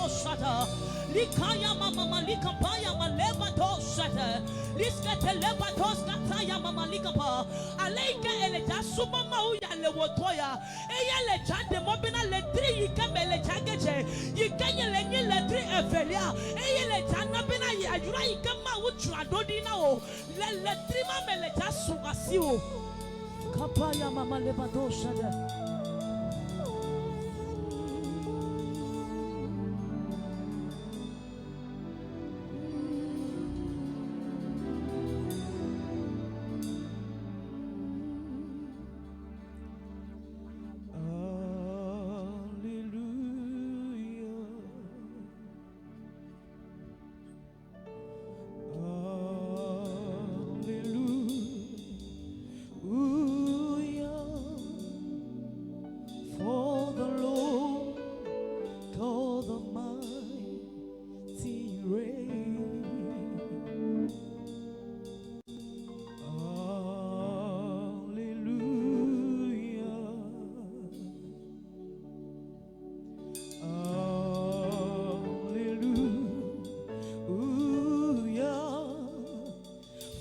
shata. Likaya mama likapaya maleba to shata. Liskete leba to skataya mama likapa. Aleika eleja suma mauya lewotoya. Eya leja de mobina letri yikame leja geche. Yikanye lenye letri efelia. Eya leja nabina yajura yikama utra dodina o. Letri mame leja sugasiwo. Kapaya mama leba to shata.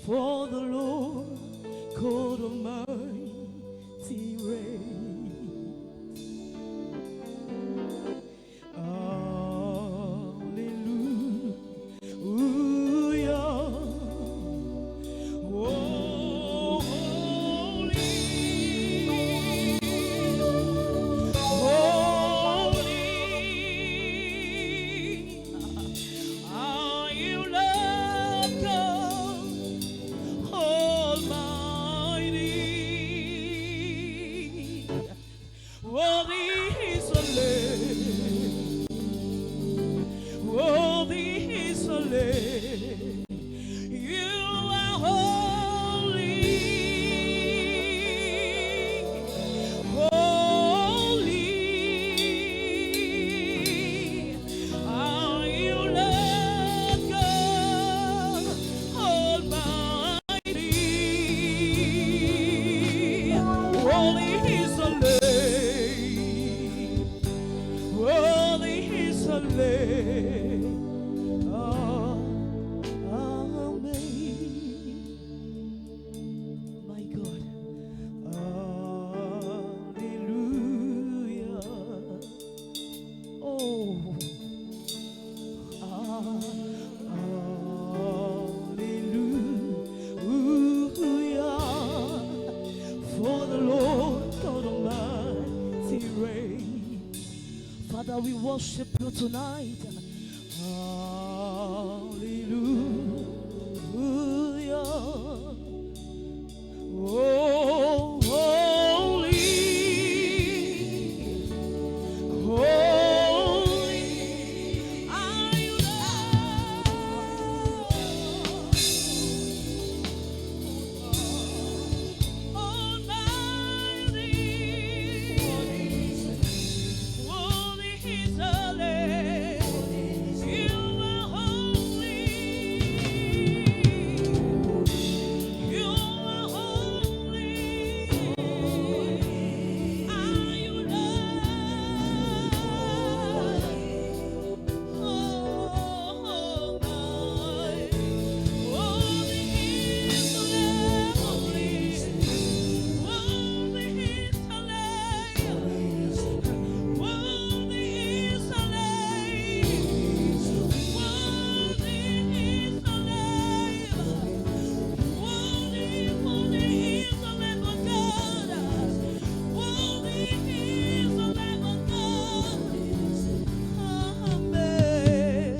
For the Lord God Almighty reigns. Hallelujah. Oh, holy, holy are you, Lord God Almighty. Worthy is the Lamb. Worthy is the Lamb. You are holy. Holy are you, Lord God Almighty. Worthy is the Lamb. Worthy is the Lamb. Amen. My God. Hallelujah. Oh. Hallelujah. For the Lord God Almighty reigns. Father, we worship you tonight. Hallelujah. Oh, holy, holy are you, Lord Almighty. Worthy is the Lamb. You are holy. You are holy. Are you, Lord? Oh, my. Worthy is the Lamb. Worthy is the Lamb. Worthy is the Lamb. Worthy is the Lamb of God. Worthy is the Lamb of God. Amen.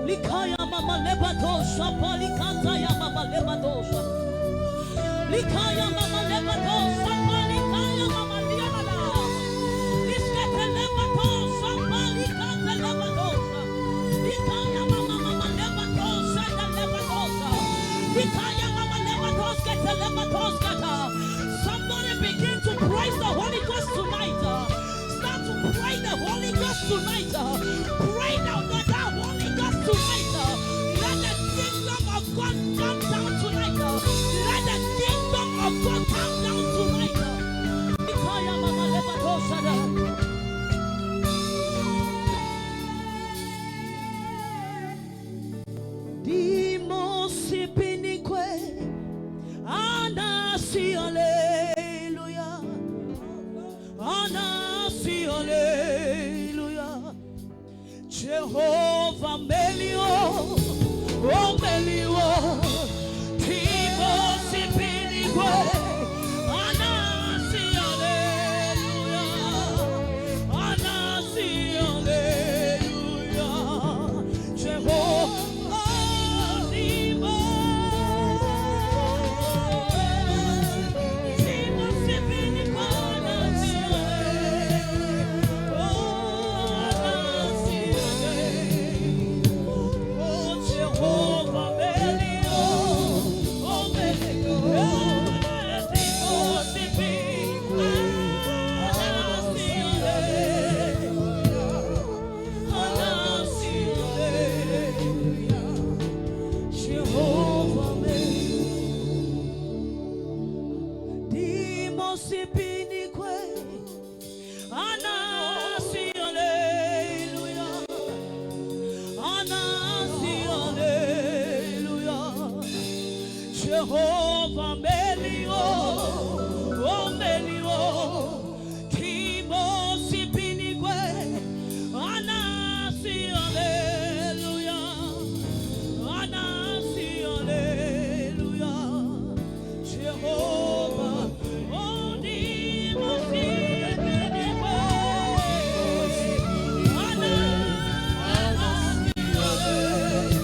Likaya mama lebadosha, palikanta ya mama lebadosha. Likaya mama lebadosha, palikaya mama liana. Liskete lebadosha, palikanta lebadosha. Likaya mama lebadosha, lebadosha. Likaya mama lebadosha, lebadosha. Somebody begin to praise the Holy Ghost tonight. Start to pray the Holy Ghost tonight. Pray now that Holy Ghost tonight. Dimosi pinikwe anasi hallelujah anasi hallelujah Jehovah Melio oh Melio Dimosi pinikwe anasi hallelujah anasi hallelujah Jehovah Jehovah Melio, oh Melio, Timo Sipinigwe, Anasi hallelujah, Anasi hallelujah, Jehovah, oh Timo Sipinigwe, Anasi hallelujah.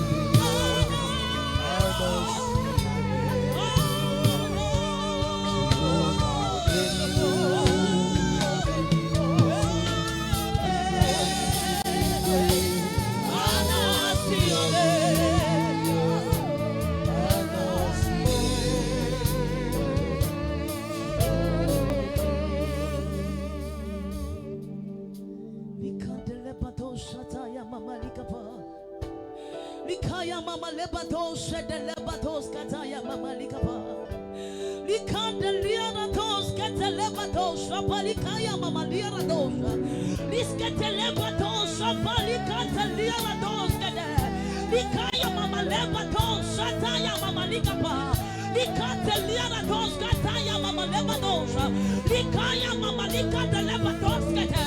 Likaya mama lebato shede lebatos kataya mama likapa. Likanda liara tos kete lebatos shapalikaya mama liara dosha. Liskete lebatos shapalikata liara dos kete. Likaya mama lebatos shataya mama likapa. Likate liara tos kataya mama lebadosha. Likaya mama likata lebatos kete.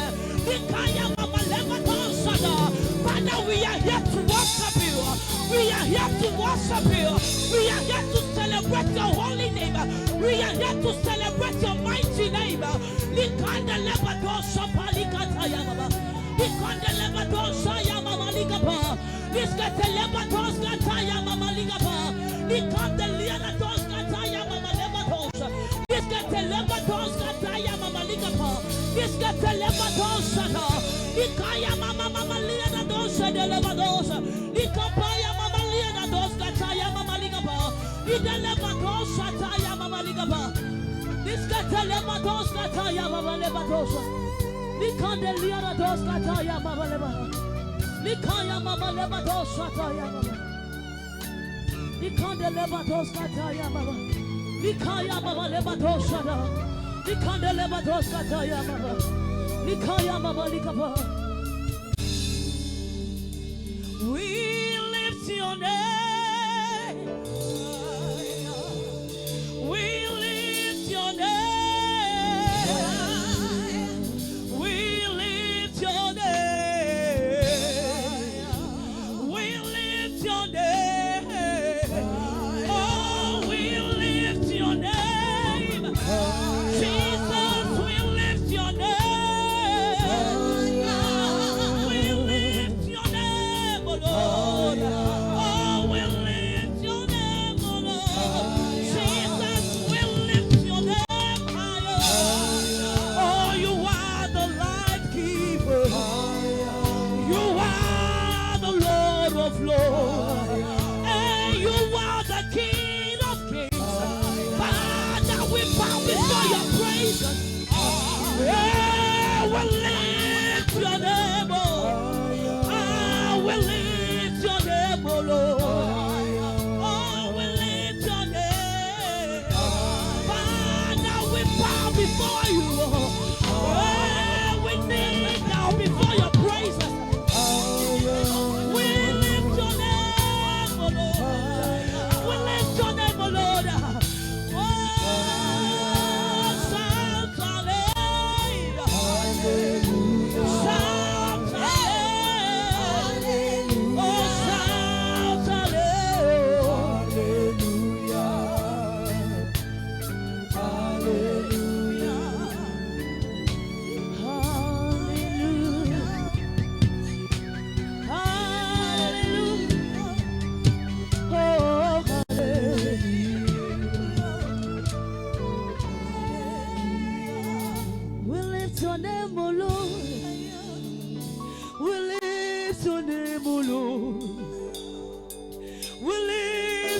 Likaya mama lebatos shada. Father, we are here to worship you. We are here to worship you. We are here to celebrate your holy name. We are here to celebrate your mighty name. Likanda lebadosha palikata yamama. Likanda lebadosha yamama likapa. Liskete lebadosha kata yamama likapa. Likanda lebadosha kata yamama lebadosha. Liskete lebadosha kata yamama likapa. Liskete lebadosha kata. Likaya mama mama lebadosha de lebadosha. Likapa yamama lebadosha kata yamama likapa. Ida lebadosha kata yamama likapa. Liskete lebadosha kata yamama lebadosha. Likanda lebadosha kata yamama lebadosha. Likaya mama lebadosha kata yamama. Likanda lebadosha kata yamama. Likaya mama lebadosha kata. Likanda lebadosha kata yamama. Likaya mama likapa. We lift your name. We lift your name. We lift your name. We lift your name. Oh, we lift your name. Jesus, we lift your name.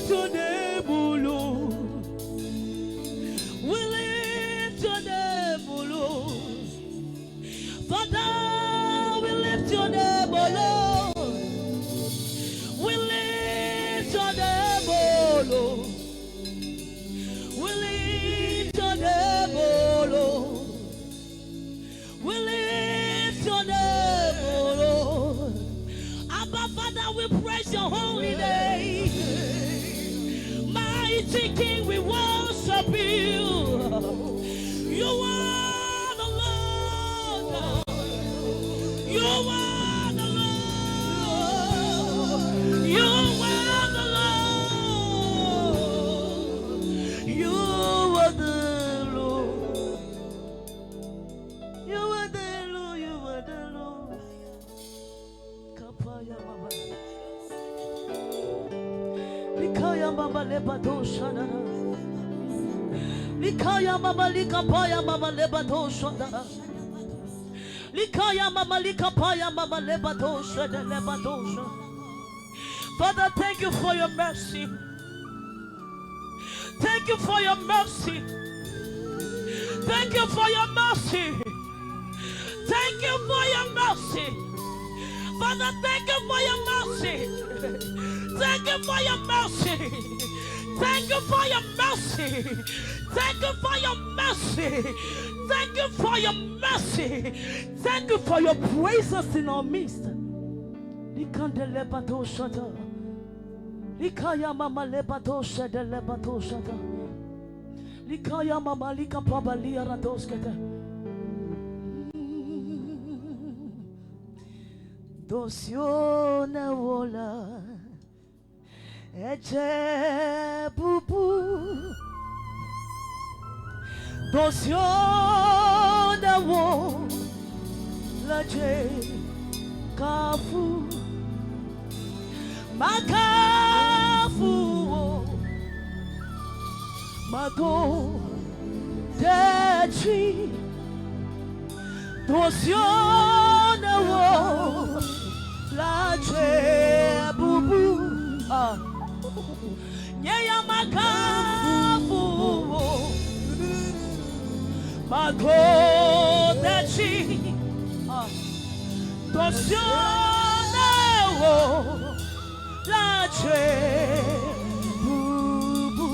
your name, O Lord. We lift your name, O Lord. Father, we lift your name, O Lord. We lift your name, O Lord. We lift your name, O Lord. We lift your name, O Lord. Abba, Father, we praise your holy name. Mighty King, we worship you. You are the Lord. You are the Lord. You are the Lord. You are the Lord. You are the Lord. You are the Lord. Kapaya Baba. Likaya Baba Lebato Shadara. Likaya Baba Likapaya Baba Lebato Shadara. Likaya Baba Likapaya Baba Lebato Shadara Lebato Shadara. Father, thank you for your mercy. Thank you for your mercy. Thank you for your mercy. Thank you for your mercy. Father, thank you for your mercy. Thank you for your mercy. Thank you for your mercy. Thank you for your mercy. Thank you for your mercy. Thank you for your praises in our midst. Likande lebato shata. Likaya mama lebato shada lebato shata. Likaya mama likapaba liaradoskete. Dosiona wola eche bubu. Dosiona wola je kafu makafu mago dechi. Dosiona la bubu nyaya makafu makodachi dosiona la bubu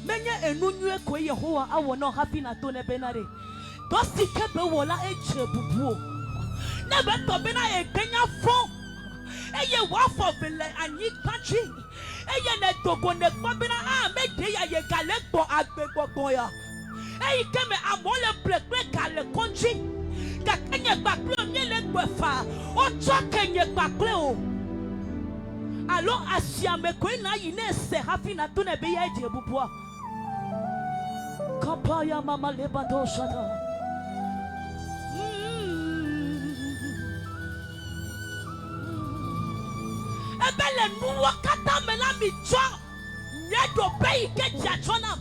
menye enunwe kwe Yehowa awo no happy na to ne benare dosi kebe wola eche bubu never to be a Kenya phone. Eye wafo bele anyi country. Eye ne togo ne babina a me de ya ye gale to agbegbo ya. Eye keme amole plekle kale country. Ka Kenya gbakle mi le gbefa. O cho Kenya gbakle o. Alo asia me ko na yi ne se happy na to ne be ya je bubua. Kapaya mama lebato shata. Ebele nuwa kata mela mi cho nyedo pei ke jachona.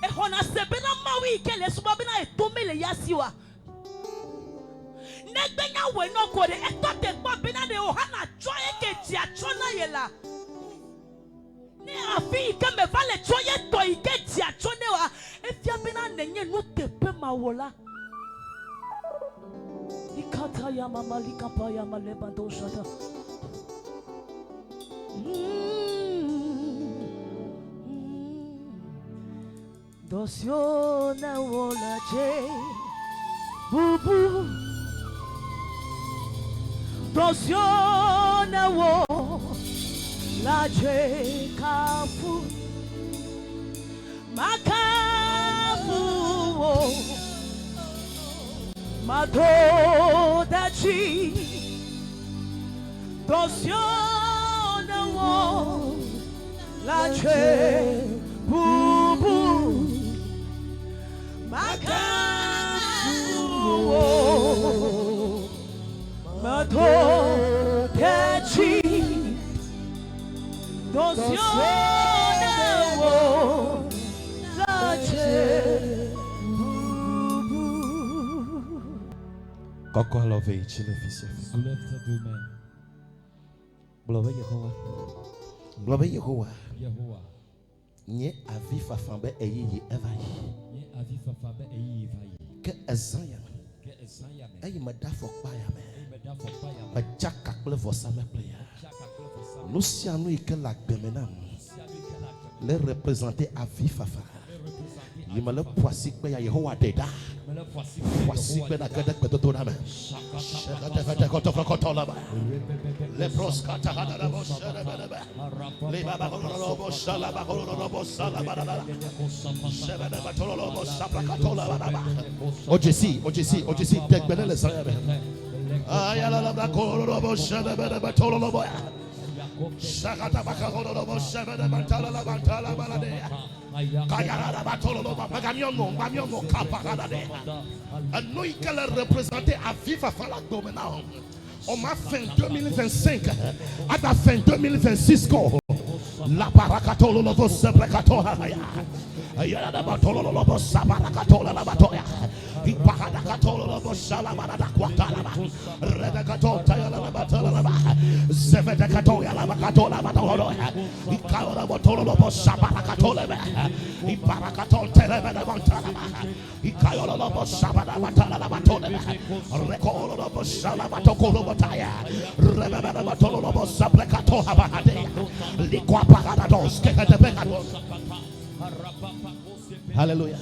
Ehona sebena mawi ke le suba bina etomele yasiwa. Negbenya we no kode etote kwa bina de ohana cho ke jachona yela. Ne afi ke me vale choye to ike chone wa efia bina nenye no tepe mawola ikata ya mama likapa ya malebando shata dosyo na wola je bubu dosyo na wo la je kafu makafu madodachi dosiona wo la je bubu makafu madodachi dosiona wo la je Encore levé, tu le fils. Soulève tes 2 mains. Gloire Yehowa. Gloire Yehowa. Yehowa. Nye avi fafambe eyi evayi. Nye avi fafabe eyi evayi. Ke ezanya. Ke ezanya me. Eyi medafo kpaya me. Eyi medafo kpaya me. Mejaka kple vɔsame pleya. Mejaka kple vɔsame. Nu sia nu yi ke le agbe nam. Le représenter avi fafa. Yi me le ƒoasi kpe ya Yehowa de da. Ƒoasi kpe na ke de gbedodo na me. Shekete koto koto la ba. Le proskata hada la bo shele be be. Le baba lo bo shala ba lo bo shala ba la. Shebe de ba tolo lo bo sapra katola ba ba. Ojesi de gbele le sa be. Ayala la ba ko lo bo shele be be tolo lo bo ya. Shakata ba ko lo bo shebe de ba tala la ba tala ba la de. Nous qui le représenter à vivre à la dominante. On m'a fait 2025. À la fin 2026. La barakatolo lobo sebrekatola ya. Ayala da batolo lobo sabarakatola la batoya. Iparada katolo lobo salabarada kwatala ba. Reda katota ya la batala la ba. Zeveda katoya la bakatola batolo ya. Ikala batolo lobo sabarakatola ba. Iparakaton telebe da bantala ba. Ikala lobo sabada batala la batola ba. Rekolo lobo salabatokolo bataya. Rebeda batolo lobo sabrekatola ba hade. Likwa Hallelujah.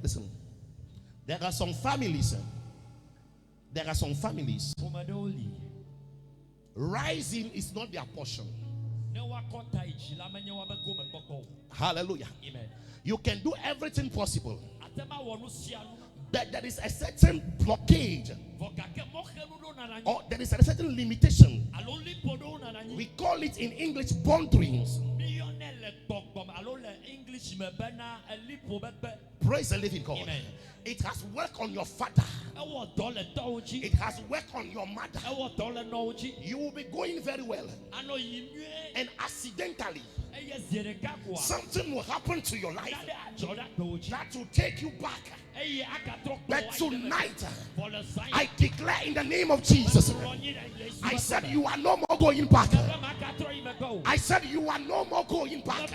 Listen. There are some families. Rising is not their portion. Hallelujah. Amen. You can do everything possible, but there is a certain blockade, or there is a certain limitation. We call it in English boundaries. Praise the living God. Amen. It has worked on your father. It has worked on your mother. You will be going very well, and accidentally something will happen to your life that will take you back. But tonight, I declare in the name of Jesus, I said you are no more going back. I said you are no more going back.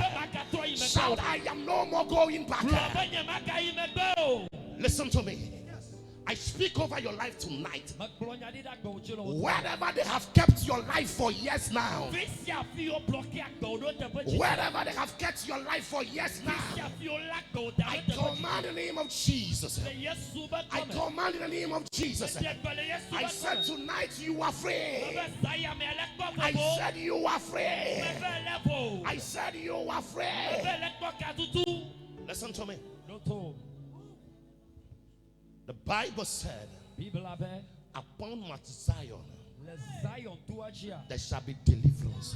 Shout, I am no more going back. Listen to me. I speak over your life tonight. Wherever they have kept your life for years now, wherever they have kept your life for years now, I command in the name of Jesus. I command in the name of Jesus. I said tonight you are free. I said you are free. I said you are free. Listen to me. The Bible said, upon Mount Zion, there shall be deliverance.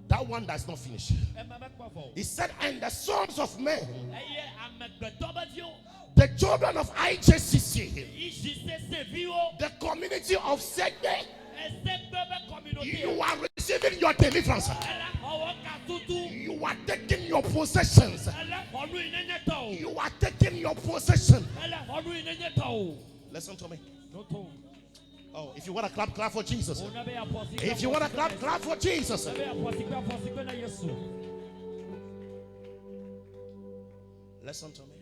That one does not finish. He said, and the sons of men, the children of IJCC, the community of Sede, you are receiving your deliverance. You are taking your possessions. You are taking your possession. Listen to me. Oh, if you want to clap, clap for Jesus. If you want to clap, clap for Jesus. Listen to me.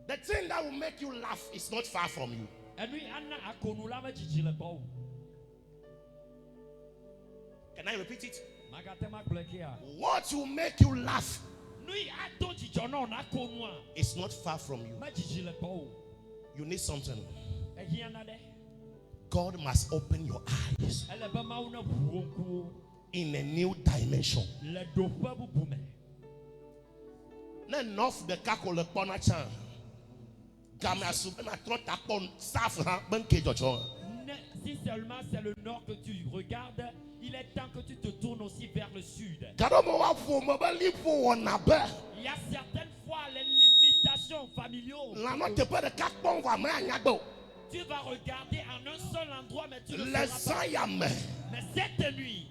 The thing that will make you laugh is not far from you. Can I repeat it? What will make you laugh is not far from you. You need something. God must open your eyes in a new dimension. Enough the kako le pona chan. Gamma subena trota pon saf ben kejocho. Si seulement c'est le nord que tu regardes, il est temps que tu te tournes aussi vers le sud. Il y a certaines fois les limitations familiaux. Tu vas regarder en un seul endroit, mais tu ne feras pas. Mais cette nuit,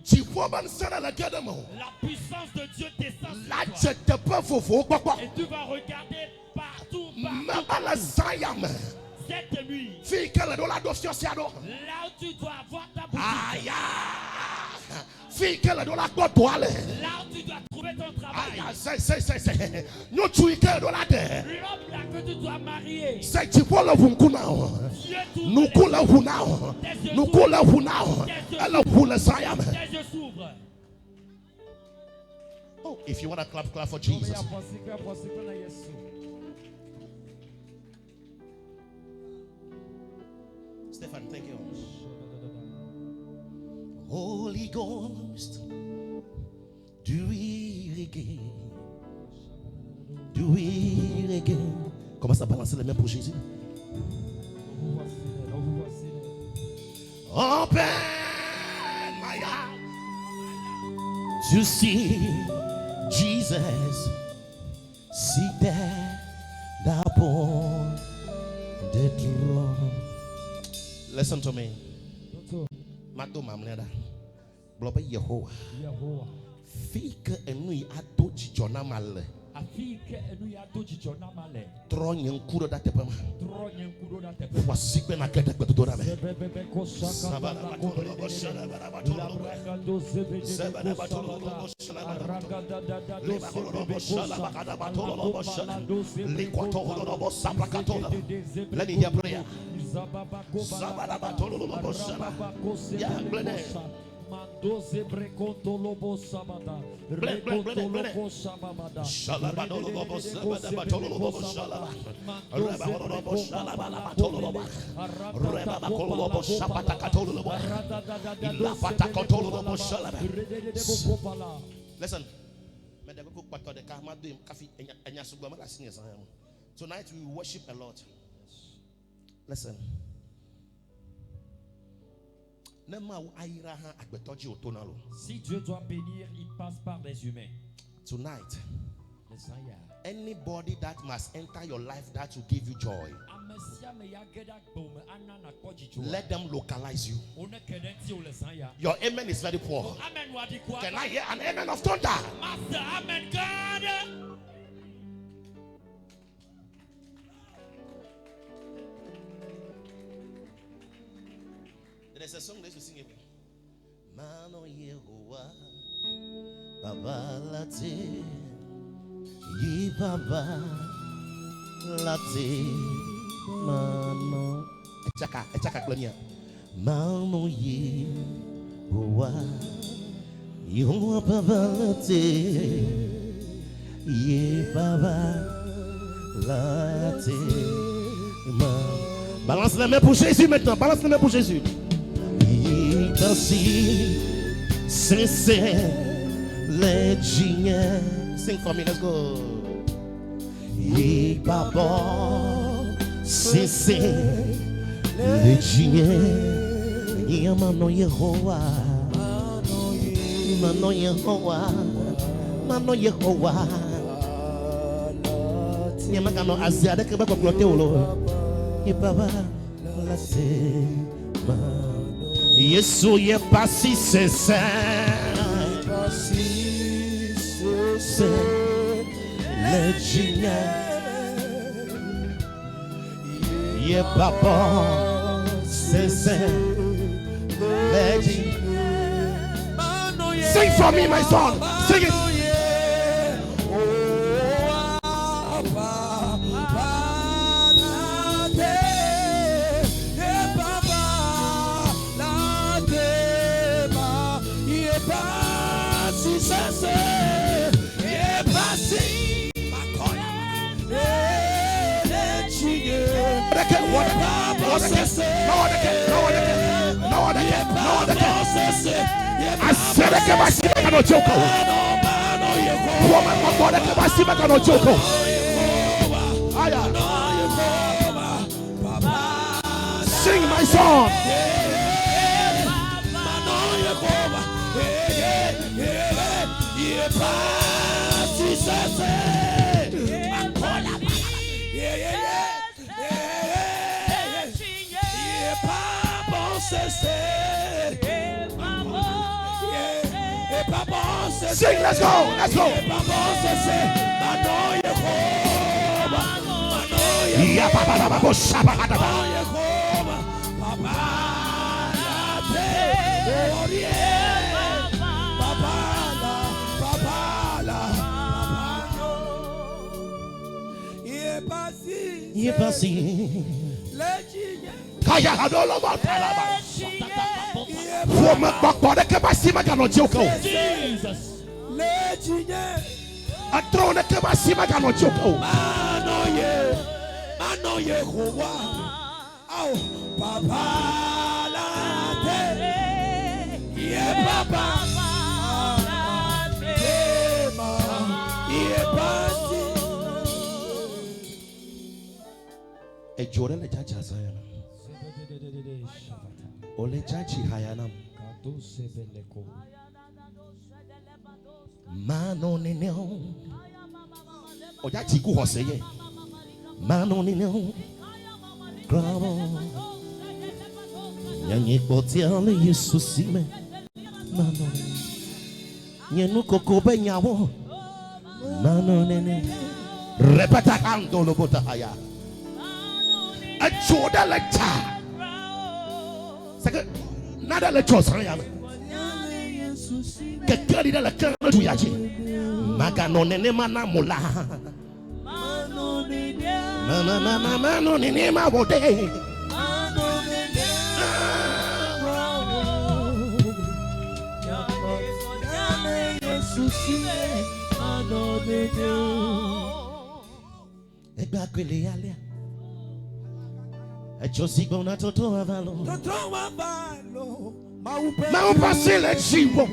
la puissance de Dieu descend sur toi. Et tu vas regarder partout. Là où tu dois avoir ta boutique. Aïe. Fille, quelle est la côte toi aller? Là où tu dois trouver ton travail. C'est. Nous tuons quelle est la terre? L'homme là que tu dois marier. C'est tu vois le vunkuna. Nous coulons vuna. Nous coulons vuna. Elle voulait ça. Tes yeux s'ouvrent. Oh, if you want to clap for Jesus. Stefan, thank you. Holy Ghost, do it again. Do it again. Commence à balancer les mains pour Jésus. Open my heart to see Jesus seated upon the throne. Listen to me. Mato mamneda. Blobe Yehovah. Fika enui ado jijona male. Afike enu ya do jijona male. Tronye nkuro da tepema. Voici que na kete kete do dame. Let me hear prayer. Mandoze brekonto lobo sabada. Rekonto lobo sabada. Shalabado lobo sabada batolo lobo shalaba. Rebabo lobo shalaba batolo lobo. Rebabo lobo sabata katolo lobo. Ila pata katolo lobo shalaba. Listen. Tonight we worship a lot. Listen. Si Dieu doit bénir, il passe par les humains. Tonight, anybody that must enter your life that will give you joy, let them localize you. Your amen is very poor. Can I hear an amen of thunder? Master, amen, God. There's a song they used to sing it. Mano Yehovah, Baba Lati, Ye Baba Lati, Mano. Echaka Glonia. Mano Yehovah, Yehovah Baba Lati, Ye Baba Lati, Mano. Balance la main pour Jésus maintenant. Balance la main pour Jésus. Sing for me, let's go. Ye Baba, sing, ye mano Yehovah, mano Yehovah, mano Yehovah. Ye magano Asia, de keba koklote olo. Ye Baba, la se ma. Yesu ye pasi se le jinya ye papa se le jinya. Sing for me, my son. Sing it. I said I can't see my no joke. Woman, my God, I can't see my no joke. Sing my song. Sing, let's go, let's go. Yeah, Il est passé. Kaya hadolo batalaba. Faut me bakbode que basi magano joko. Jesus. Atrone que basi magano joko. Manoye Rowa. Oh, papa la te. Yeah, papa. E jore le chacha sayana. Ole chachi hayanam. Mano nineo. Oja chiku hoseye. Mano nineo. Grabo. Yanyi botiale Yesu sime. Mano. Yenu kokobe nyawo. Mano nene. Repeta kando lo bota haya. A joda la cha. Saka nada le chose rien. Que cari dans la cœur du yaji. Magano nene mana mola. Mano nene ma bode. Eba kwele alia. Echosigo na toto avalo. Ma passer le chivo.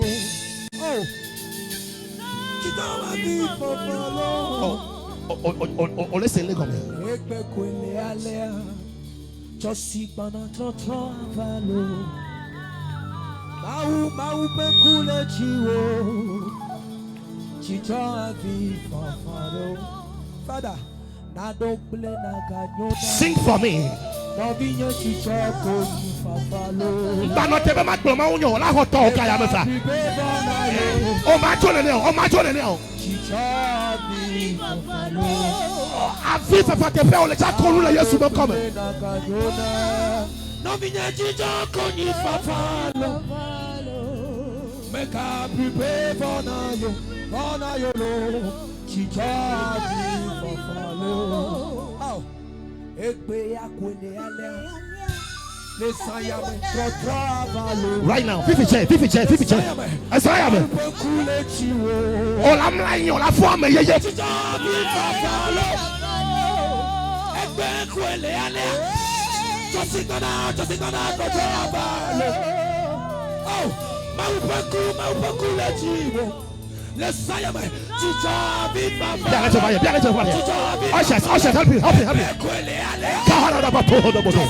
On laisse les comme Father, sing for me. Bano tebe magboma unyo la hoto kaya mefa. O ma jole ne o ma jole ne o. Avi fa te pe o le cha kolu le Yesu mo come. No vinya chicho konyi fafalo. Make a prepare for na yo lo. Chicho fafalo. Oh. Right now, 50 chair. I say I'm. All I'm lying on la forme ye. Bien, let's go. Ushers, help me. Kahana da bato do boto.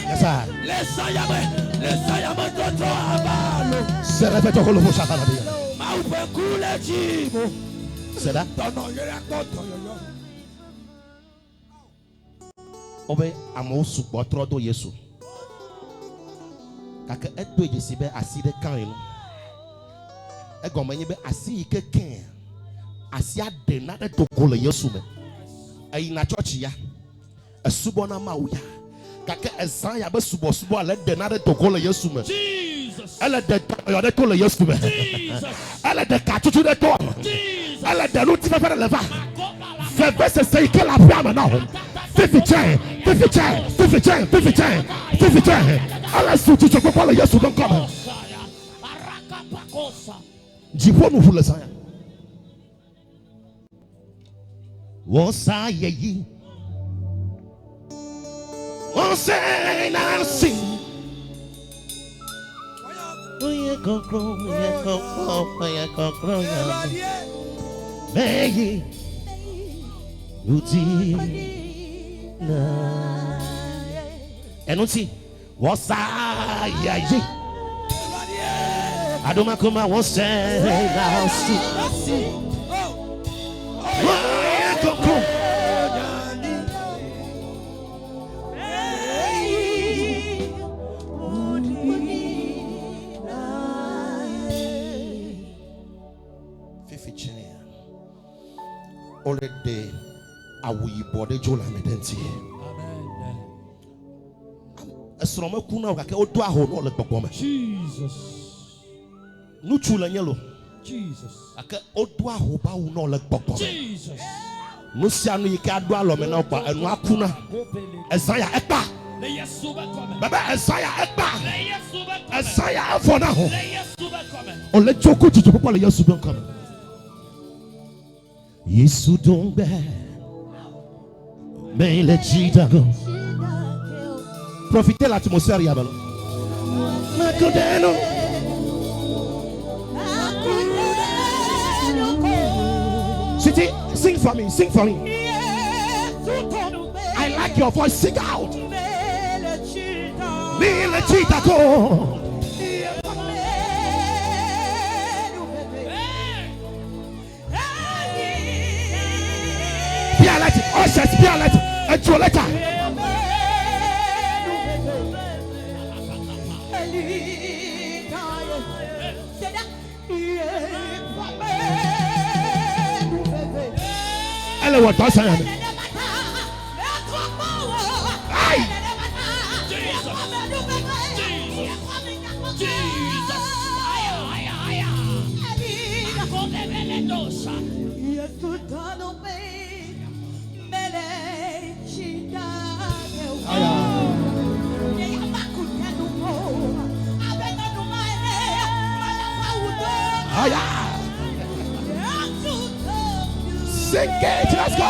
Yes, sir. C'est là. Obe amo supo trodo Yesu. Kaka edo yesibe aside kan eno. Egomenye be asi ikeken. Asi ade na de tokole Yesu me. Ayi na church ya. Esubo na mawuya. Kaka esan ya be subo ale de na de tokole Yesu me. Jesus. Elle de yo de tokole Yesu me. Elle de katutu de to. Elle de luti fe le va. Fais baisser c'est que la femme maintenant. Fifi chain. Allah souti tu peux pas le Yesu donc comme. Jipo nous voulons ça. Wosa yeyi. Wosa nansi. Oye kokro. Meyi. Uti na enuti wosa yayi adoma kuma wosa na si we body jola medenti. Esroma kuna ka odo aho no le gbogbo. Jesus. Nu chula nyelo. Jesus. Aka odo aho ba wo no le gbogbo. Jesus. No sia no yike ado alo me na ba enu akuna. Esaya ekpa. Baba Esaya ekpa. Esaya afo na ho. Ole joko jijo popo le Yesu don come. Yesu don be. Mais le jitago. Profitez l'atmosphère yabalo. Makodeno. City, sing for me, sing for me. I like your voice, sing out. Mille jitago. Ushers, be alert, and your letter. Hello, what does I am? Sing it, let's go.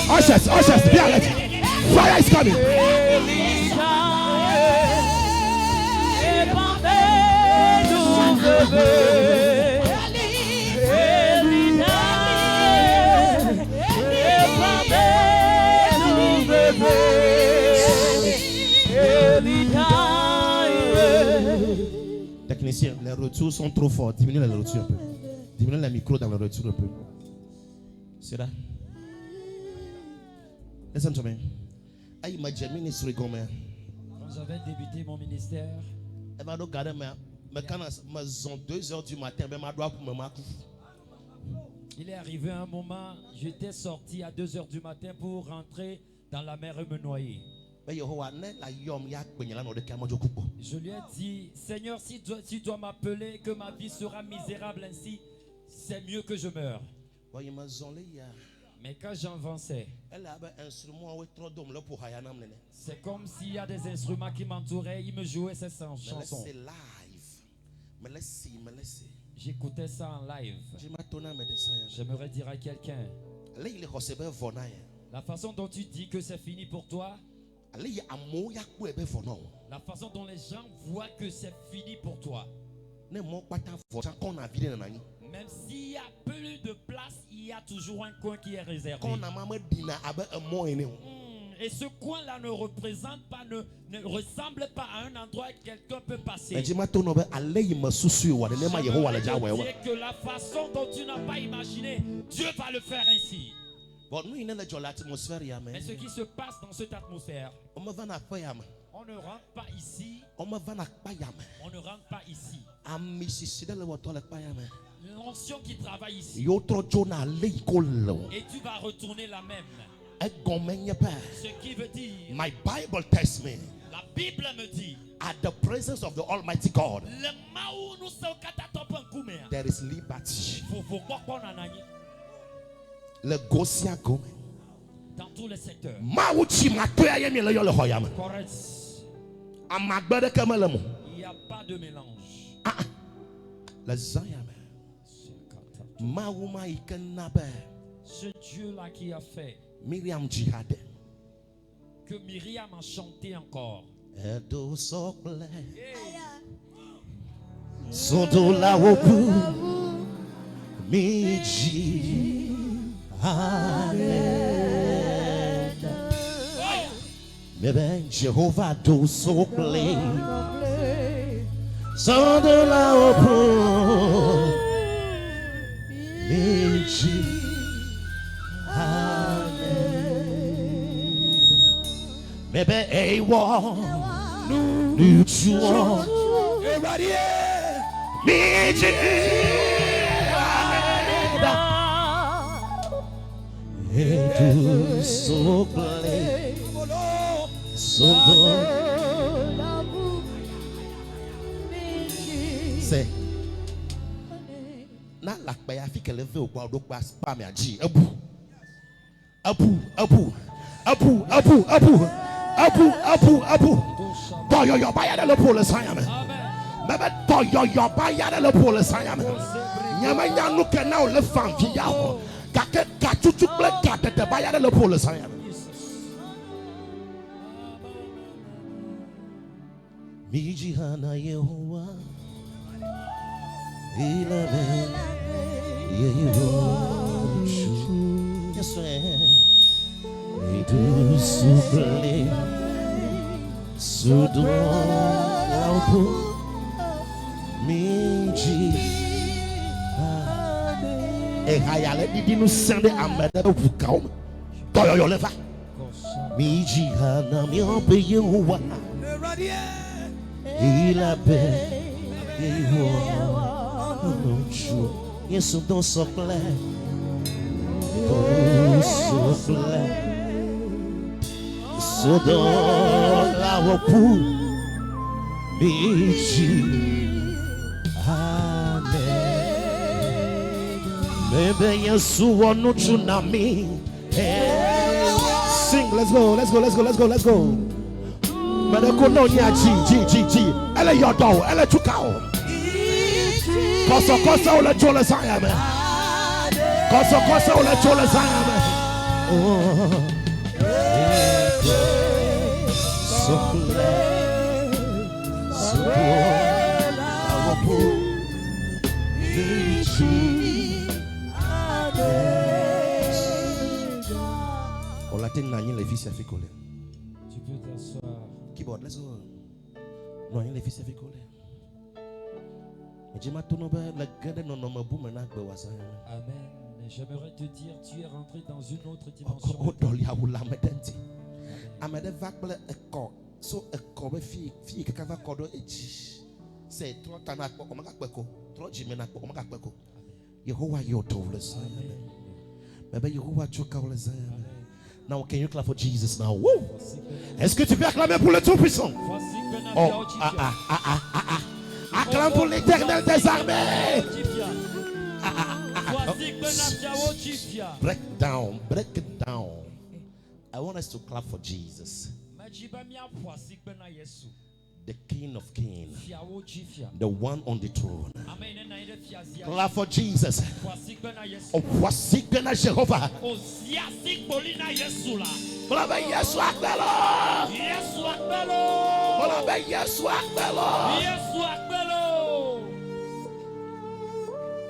Ushers, ushers, be alert. Fire is coming. Technicien, les retours sont trop forts. Diminuez les retours un peu. Diminuez les micros dans le retour un peu. C'est là. Listen to me. I imagine ministry comme quand j'avais débuté mon ministère, elle m'a regardé mais quand maison 2h du matin, ben ma doigt pour me marquer. Il est arrivé un moment, j'étais sorti à 2h du matin pour rentrer dans la mer et me noyer. Je lui ai dit, Seigneur, si tu dois m'appeler, que ma vie sera misérable ainsi, c'est mieux que je meure. Mais quand j'avançais, c'est comme s'il y a des instruments qui m'entouraient, ils me jouaient ces chansons. J'écoutais ça en live. J'aimerais dire à quelqu'un, la façon dont tu dis que c'est fini pour toi, la façon dont les gens voient que c'est fini pour toi, même s'il y a plus de place, il y a toujours un coin qui est réservé. Et ce coin-là ne représente pas, ne ressemble pas à un endroit où quelqu'un peut passer. C'est que la façon dont tu n'as pas imaginé, Dieu va le faire ainsi. Mais ce qui se passe dans cette atmosphère, on ne rentre pas ici. On ne rentre pas ici. L'onction qui travaille ici. Et tu vas retourner la même. Ce qui veut dire, my Bible tells me, la Bible me dit, at the presence of the Almighty God, there is liberty. Le gosia go. Dans tous les secteurs. Correct. Il n'y a pas de mélange. Ce Dieu-là qui a fait Miriam Jihad, que Myriam a chanté encore. Jehovah do so play. Sans de la haut Maybe a war. Nous tuons. Midi. Et tout souffler. C'est na la paix a fait qu'elle veut au quadro passe pas mais a dit abu boyo yo baya le pour le sayam baba boyo yo baya le pour le sayam nyama nyanu ke na le fam via ho ka ke ka tutu ple ka te baya le pour le sayam Miji hana Yehowa Ilabe Yehowa Yes sir Edu souffler Soudo Laupo Miji E hayale didi nous sende amede bukao Toyo yo leva Miji hana mi ope Yehowa Il a paix, il se dans son plein, se dans la repos, Amen. Mais bien souvent nous tsunami. Sing, let's go. Mais le colonia G. Elle est yodo, elle est tukao. Koso ou le jole sayame. Koso ou le jole sayame. On l'a tenu les fils à fait coller. Tu peux t'asseoir. Keyboard, let's go. Non, il est fils avec coller. Je m'attends pas la garde non non boum na gbe wasa. Amen. J'aimerais te dire, tu es rentré dans une autre dimension. Oh dolia wula medenti. Amede vakble eko. So eko be fi ke kava kodo eji. C'est trop tanak ko maka kweko. Trop jimena ko maka kweko. Yehovah your towless. Baba Yehovah choka wala. Now can you clap for Jesus now? Woo! Est-ce que tu peux acclamer pour le Tout-Puissant? Oh, acclame pour l'Éternel des armées. Break it down. I want us to clap for Jesus, the King of Kings, the one on the throne. Clap for Jesus. Oh, wasikbena Jehovah. Clap Yesu akbelo. Clap Yesu akbelo.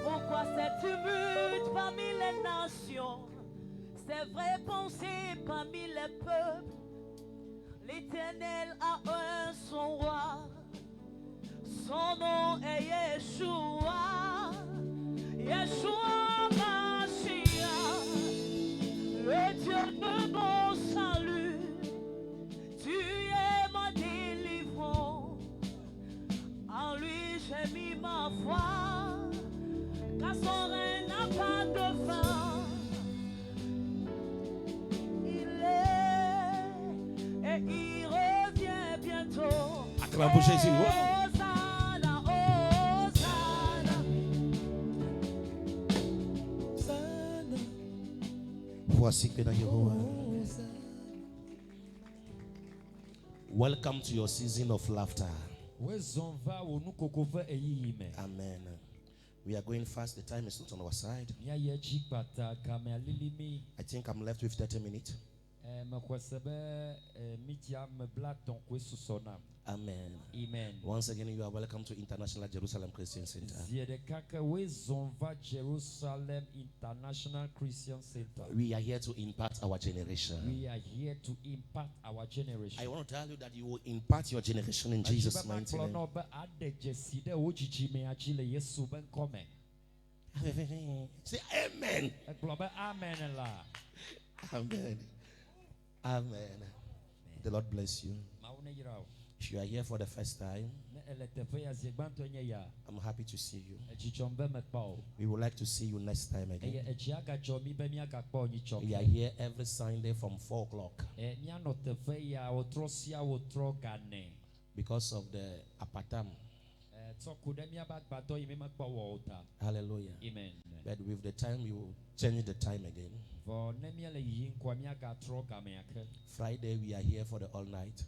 Pourquoi cette tumulte parmi les nations, ces vraies pensées parmi les peuples? L'Éternel a un son roi, son nom est Yeshua, Yeshua Mashiach, le Dieu de mon salut. Tu es ma délivrance, en lui j'ai mis ma foi, car son règne n'a pas de fin. Et il revient bientôt. Acclame pour Jésus. Hosanna, Hosanna. Voici que dans Yehovah. Welcome to your season of laughter. Amen. We are going fast. The time is not on our side. I think I'm left with 30 minutes. Amen. Amen. Once again, you are welcome to International Jerusalem Christian Center. Jerusalem International Christian Center. We are here to impact our generation. We are here to impact our generation. I want to tell you that you will impact your generation in Jesus' mighty name. Say amen. Amen. Amen. Amen. the Lord bless you. If you are here for the first time, I'm happy to see you. We would like to see you next time again. We are here every Sunday from 4 o'clock. Because of the apatam. Hallelujah. Amen. But with the time, we will change the time again. Friday, we are here for the all night.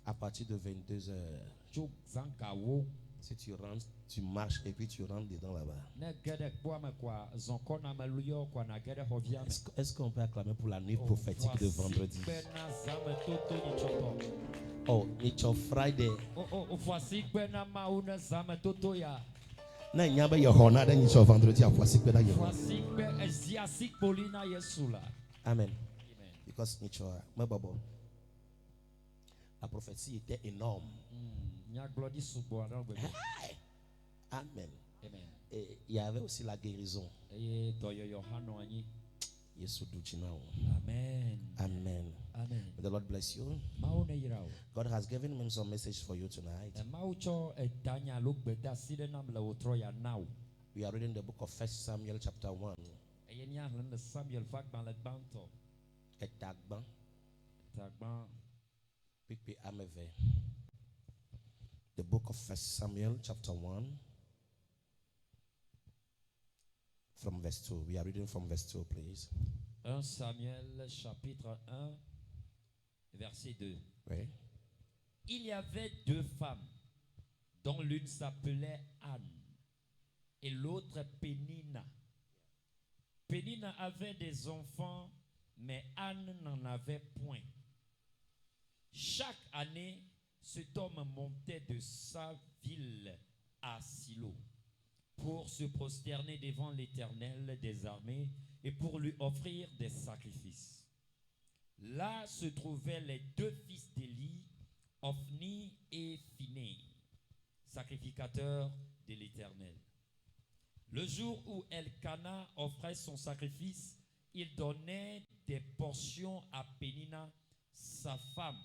À partir de 22h. Si tu rentres, tu marches et puis tu rentres dedans là-bas. Est-ce qu'on peut acclamer pour la nuit prophétique de vendredi? Oh, it's your Friday. Na nyaba ye hona da nyi so vendredi a voici que da ye. Amen. Because nicho mababo. La prophétie était énorme. Amen. Et il y avait aussi la guérison. Amen. Amen. May the Lord bless you. God has given me some message for you tonight. We are reading the book of 1 Samuel chapter 1. The book of 1 Samuel chapter 1 from verse 2. We are reading from verse 2, please. 1 Samuel chapitre 1 verset 2. Oui. Il y avait 2 femmes dont l'une s'appelait Anne et l'autre Pénina. Pénina avait des enfants, mais Anne n'en avait point. Chaque année, cet homme montait de sa ville à Silo pour se prosterner devant l'Éternel des armées et pour lui offrir des sacrifices. Là se trouvaient les 2 fils d'Élie, Ophni et Phiné, sacrificateurs de l'Éternel. Le jour où Elkana offrait son sacrifice, il donnait des portions à Pénina, sa femme,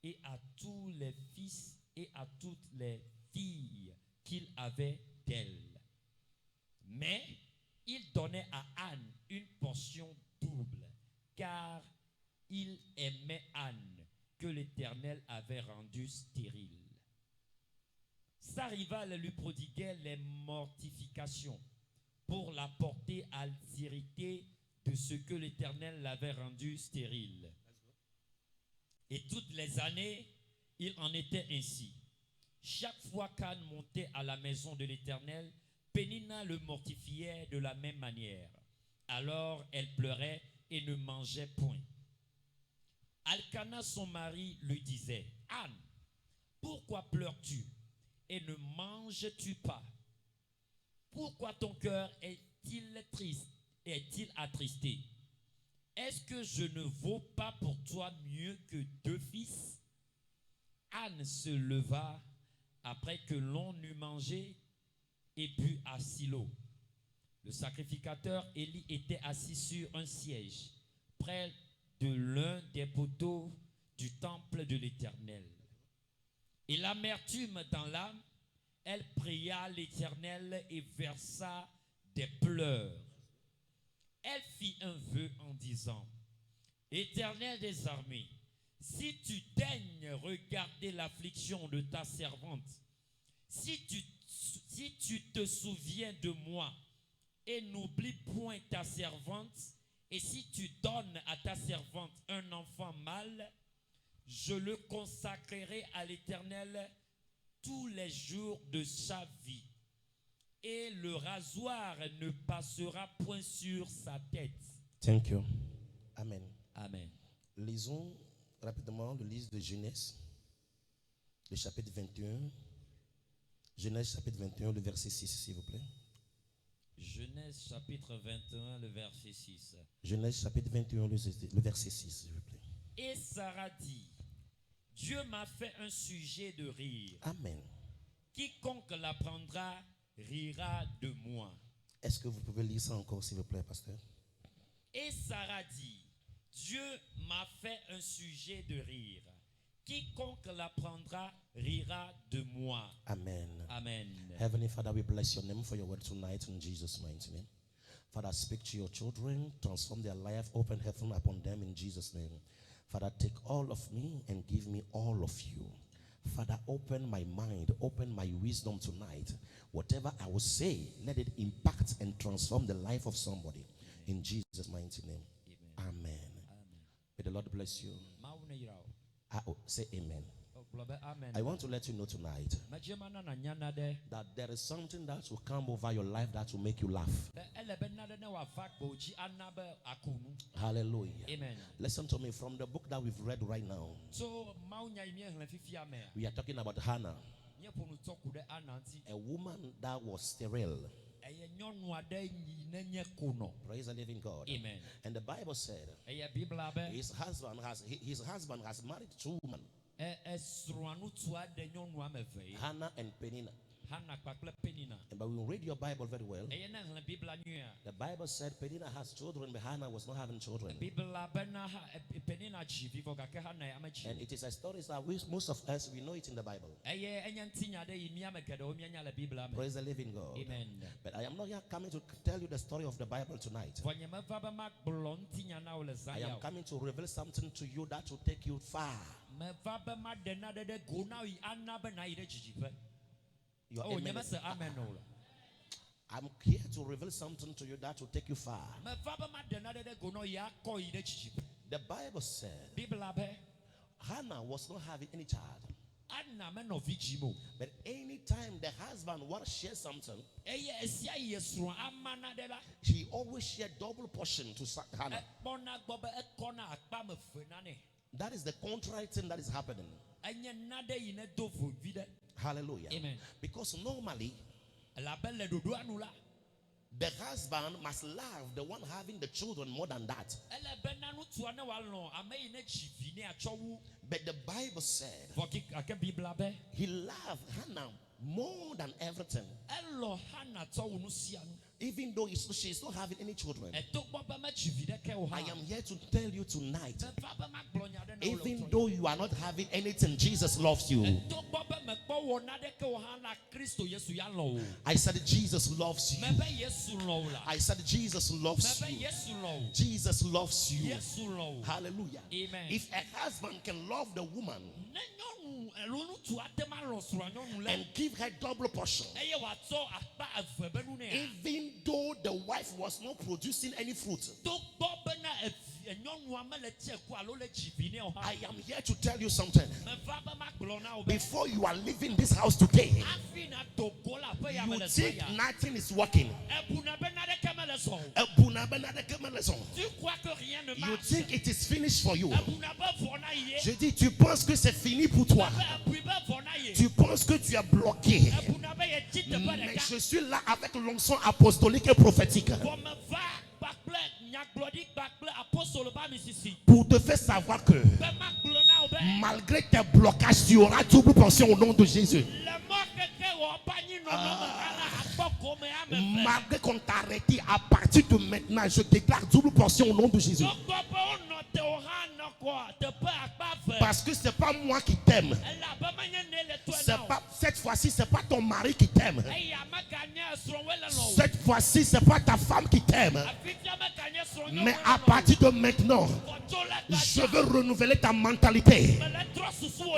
et à tous les fils et à toutes les filles qu'il avait d'elle. Mais il donnait à Anne une portion double, car il aimait Anne, que l'Éternel avait rendue stérile. Sa rivale lui prodiguait les mortifications pour la porter à l'altérité de ce que l'Éternel l'avait rendue stérile. Et toutes les années, il en était ainsi. Chaque fois qu'Anne montait à la maison de l'Éternel, Pénina le mortifiait de la même manière. Alors elle pleurait et ne mangeait point. Elkana, son mari, lui disait: Anne, pourquoi pleures-tu et ne manges-tu pas? Pourquoi ton cœur est-il triste, est-il attristé? Est-ce que je ne vaux pas pour toi mieux que 2 fils? Anne se leva après que l'on eut mangé et bu à Silo. Le sacrificateur Élie était assis sur un siège près de l'un des poteaux du temple de l'Éternel. Et l'amertume dans l'âme, elle pria l'Éternel et versa des pleurs. Elle fit un vœu en disant: Éternel des armées, si tu daignes regarder l'affliction de ta servante, si tu te souviens de moi et n'oublie point ta servante, et si tu donnes à ta servante un enfant mâle, je le consacrerai à l'Éternel tous les jours de sa vie, et le rasoir ne passera point sur sa tête. Thank you. Amen. Amen. Lisons rapidement le livre de Genèse, le chapitre 21. Genèse chapitre 21, le verset 6, s'il vous plaît. Genèse chapitre 21, le verset 6. Genèse chapitre 21, le verset 6, s'il vous plaît. Et Sarah dit: Dieu m'a fait un sujet de rire. Amen. Quiconque l'apprendra rira de moi. Est-ce que vous pouvez lire ça encore, s'il vous plaît, pasteur? Et Sarah dit: Dieu m'a fait un sujet de rire. Quiconque l'apprendra rira de moi. Amen. Amen. Heavenly Father, we bless your name for your word tonight in Jesus' mighty name. Father, speak to your children, transform their life, open heaven upon them in Jesus' name. Father, take all of me and give me all of you. Father, open my mind, open my wisdom tonight. Whatever I will say, let it impact and transform the life of somebody. In Jesus' mighty name. Amen. May the Lord bless you. Say amen. I want to let you know tonight that there is something that will come over your life that will make you laugh. Hallelujah. Amen. Listen to me from the book that we've read right now. We are talking about Hannah, a woman that was sterile. Praise the living God. Amen. And the Bible said his husband has married two women, Hannah and Peninnah. But we read your Bible very well. The Bible said Peninnah has children, but Hannah was not having children. And it is a story that most of us, we know it in the Bible. Praise the living God. Amen. But I am not here coming to tell you the story of the Bible tonight. I am coming to reveal something to you that will take you far. I'm here to reveal something to you that will take you far. The Bible said Hannah was not having any child. But anytime the husband wants to share something, he always shared double portion to Hannah. That is the contrary thing that is happening. Hallelujah. Amen. Because normally the husband must love the one having the children more than that. But the Bible said he loved Hannah more than everything. Even though she's not having any children, I am here to tell you tonight, even though you are not having anything, Jesus loves you. I said Jesus loves you. I said Jesus loves you. Jesus loves you. Hallelujah. Amen. If a husband can love the woman and give her double portion, even though the wife was not producing any fruit, I am here to tell you something. Before you are leaving this house today, you think nothing is working. You think it is finished for you. Je dis, tu penses que c'est fini pour toi. Tu penses que tu es bloqué. Mais je suis là avec l'onction apostolique et prophétique pour te faire savoir que malgré tes blocages, tu auras double portion au nom de Jésus. Malgré qu'on t'a arrêté, à partir de maintenant, je déclare double portion au nom de Jésus. Parce que c'est pas moi qui t'aime. Cette fois-ci, c'est pas ton mari qui t'aime. Cette fois-ci, c'est pas ta femme qui t'aime. Mais à partir de maintenant, je veux renouveler ta mentalité.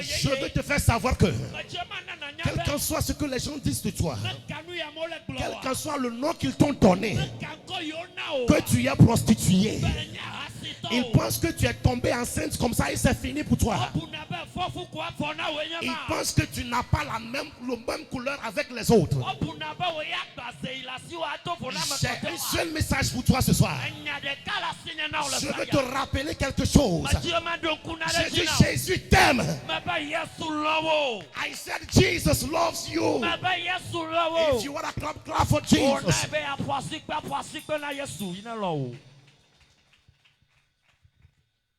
Je veux te faire savoir que quel qu'en soit ce que les gens disent de toi, quel qu'en soit le nom qu'ils t'ont donné, que tu es prostituée, ils pensent que tu es tombé enceinte comme ça et c'est fini pour toi. Ils pensent que tu n'as pas la même couleur avec les autres. J'ai un seul message pour toi ce soir. Je veux te rappeler quelque chose. J'ai dit Jésus t'aime. I said Jesus loves you. If you want to clap for Jesus.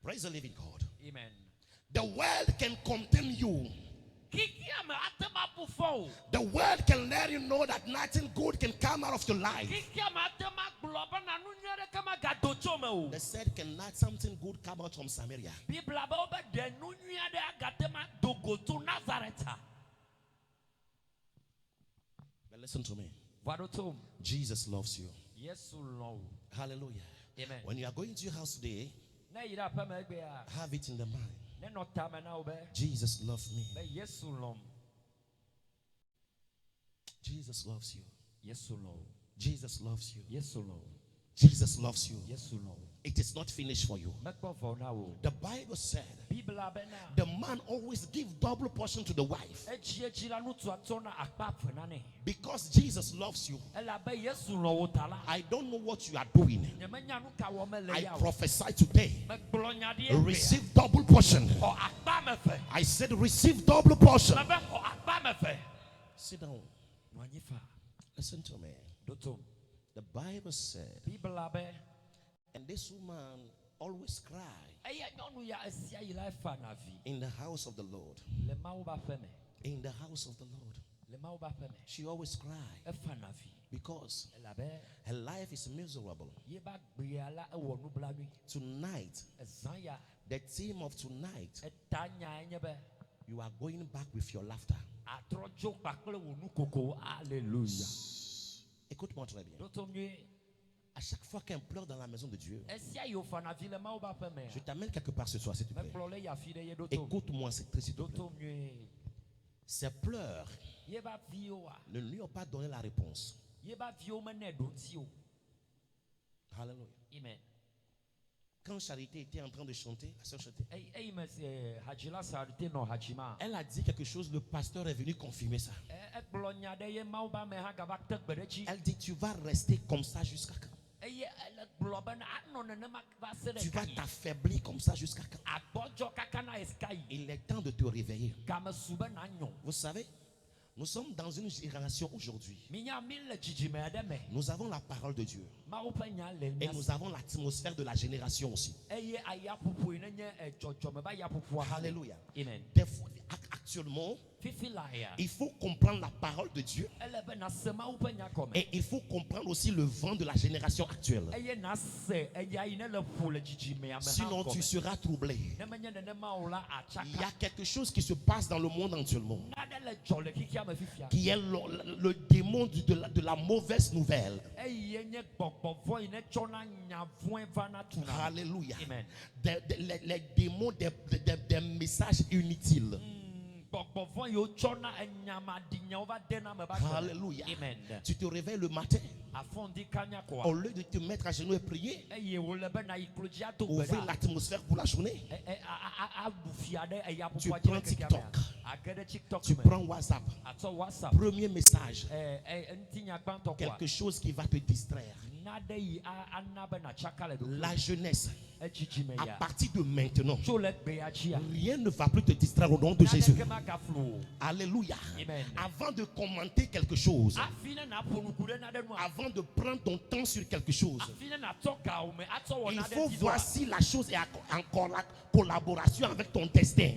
Praise the living God. Amen. The world can condemn you. The word can let you know that nothing good can come out of your life. They said, cannot something good come out from Samaria? But listen to me. Jesus loves you. Hallelujah. Amen. When you are going to your house today, have it in the mind. Jesus loves me. Jesus loves you. Jesus loves you. Jesus loves you. It is not finished for you. The Bible said the man always gives double portion to the wife. Because Jesus loves you. I don't know what you are doing. I prophesy today. Receive double portion. I said receive double portion. Sit down. Listen to me. The Bible said, and this woman always cried in the house of the Lord. In the house of the Lord. She always cried because her life is miserable. Tonight, the theme of tonight, you are going back with your laughter. Alléluia. Écoute-moi très bien. À chaque fois qu'un pleure dans la maison de Dieu, je t'amène quelque part ce soir, s'il te plaît. Écoute-moi, c'est très s'il te plaît. Ces pleurs ne lui ont pas donné la réponse. Alléluia. Amen. Quand Charité était en train de chanter, la sœur chantait, elle a dit quelque chose, le pasteur est venu confirmer ça. Elle dit, tu vas rester comme ça jusqu'à quand? Tu vas t'affaiblir comme ça jusqu'à quand? Il est temps de te réveiller. Vous savez, nous sommes dans une génération aujourd'hui. Nous avons la parole de Dieu. Et nous avons l'atmosphère de la génération aussi. Alléluia. Amen. Actuellement, il faut comprendre la parole de Dieu. Et il faut comprendre aussi le vent de la génération actuelle. Sinon, tu seras troublé. Il y a quelque chose qui se passe dans le monde actuellement, qui est le démon de la mauvaise nouvelle. Alléluia. Les démons des messages inutiles. Alléluia. Amen. Tu te réveilles le matin, au lieu de te mettre à genoux et prier, ouvrir l'atmosphère pour la journée, tu prends TikTok, tu prends WhatsApp. Premier message, quelque chose qui va te distraire. La jeunesse, à partir de maintenant, rien ne va plus te distraire au nom de Jésus. Alléluia. Amen. Avant de commenter quelque chose, avant de prendre ton temps sur quelque chose, il faut voir si la chose est encore en collaboration avec ton destin.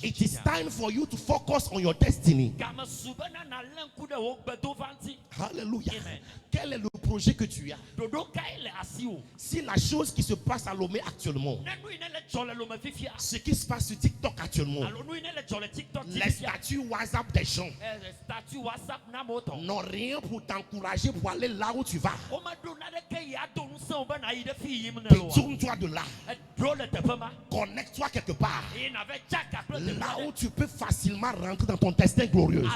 It is time for you to focus on your destiny. Hallelujah. Amen. Quel est le projet que tu as? Si la chose qui se passe à Lomé actuellement, ce qui se passe sur TikTok actuellement, les statuts WhatsApp des gens n'ont rien pour t'encourager pour aller là où tu vas. Tourne-toi de là. Connecte-toi quelque part. Là où tu peux facilement rentrer dans ton destin glorieux.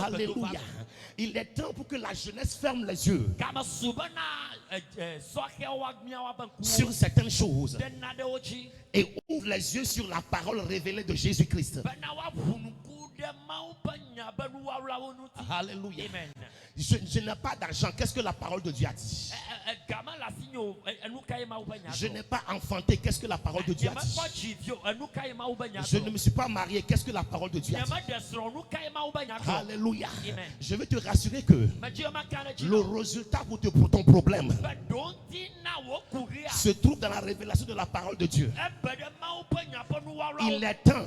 Alléluia. Il est temps pour que la jeunesse ferme les yeux sur certaines choses et ouvre les yeux sur la parole révélée de Jésus-Christ. Alléluia. Amen. Je n'ai pas d'argent. Qu'est-ce que la parole de Dieu a dit? Je n'ai pas enfanté. Qu'est-ce que la parole de Dieu a dit? Je ne me suis pas marié. Qu'est-ce que la parole de Dieu a dit? Alléluia. Amen. Je veux te rassurer que le résultat pour ton problème, se trouve dans la révélation de la parole de Dieu. Il est temps.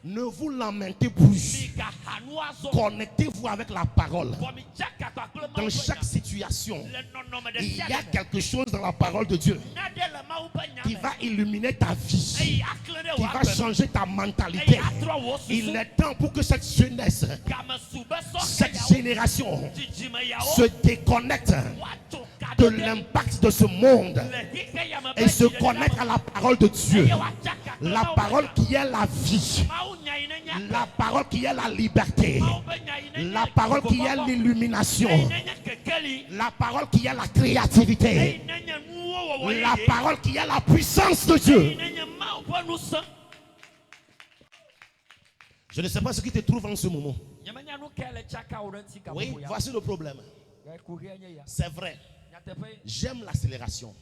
Ne vous lamentez plus. Connectez-vous avec la parole. Dans chaque situation, il y a quelque chose dans la parole de Dieu qui va illuminer ta vie, qui va changer ta mentalité. Il est temps pour que cette jeunesse, cette génération se déconnecte de l'impact de ce monde et se connecte à la parole de Dieu. La parole qui est la vie, la parole qui est la liberté, la parole qui est l'illumination, la parole qui est la créativité, la parole qui est la puissance de Dieu. Je ne sais pas ce qui te trouve en ce moment. Oui, voici le problème. C'est vrai. J'aime l'accélération.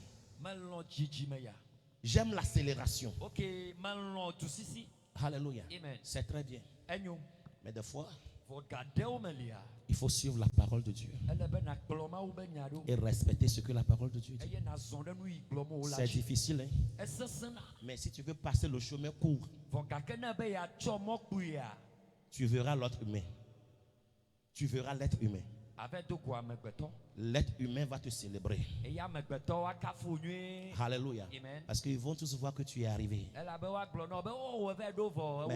J'aime l'accélération. Alléluia. C'est très bien. Mais des fois, il faut suivre la parole de Dieu et respecter ce que la parole de Dieu dit. C'est difficile, hein? Mais si tu veux passer le chemin court, tu verras l'autre humain. Tu verras l'être humain. L'être humain va te célébrer. Alléluia. Parce qu'ils vont tous voir que tu es arrivé. Mais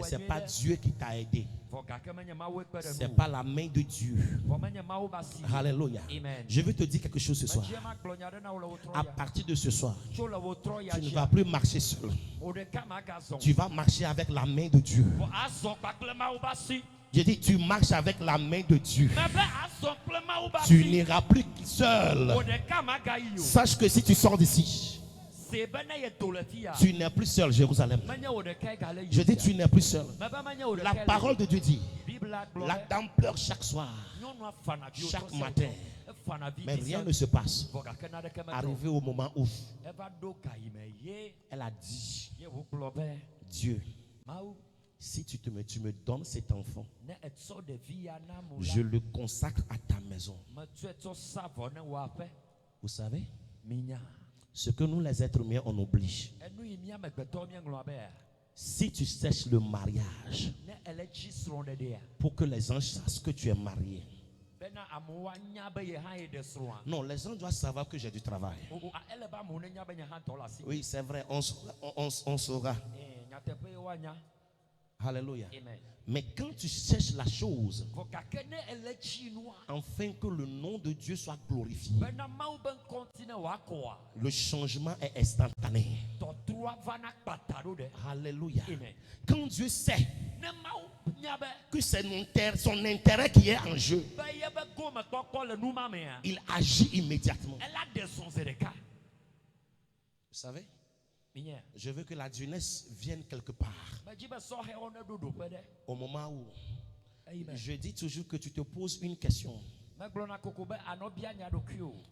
ce n'est pas Dieu qui t'a aidé. Ce n'est pas la main de Dieu. Alléluia. Je veux te dire quelque chose ce soir. À partir de ce soir, tu ne vas plus marcher seul. Tu vas marcher avec la main de Dieu. Je dis, tu marches avec la main de Dieu. Tu n'iras plus seul. Sache que si tu sors d'ici, tu n'es plus seul, Jérusalem. Je dis, tu n'es plus seul. La parole de Dieu dit, la dame pleure chaque soir, chaque matin. Mais rien ne se passe. Arrivé au moment où elle a dit, Dieu, si tu me donnes cet enfant, je le consacre à ta maison. Vous savez, ce que nous les êtres humains on oublie. Si tu cherches le mariage pour que les gens sachent que tu es marié, non, les gens doivent savoir que j'ai du travail. Oui, c'est vrai, on saura. Alléluia. Mais quand tu cherches la chose, afin que le nom de Dieu soit glorifié, le changement est instantané. Alléluia. Quand Dieu sait que c'est son intérêt qui est en jeu, il agit immédiatement. Vous savez, je veux que la jeunesse vienne quelque part. Au moment où je dis toujours que tu te poses une question.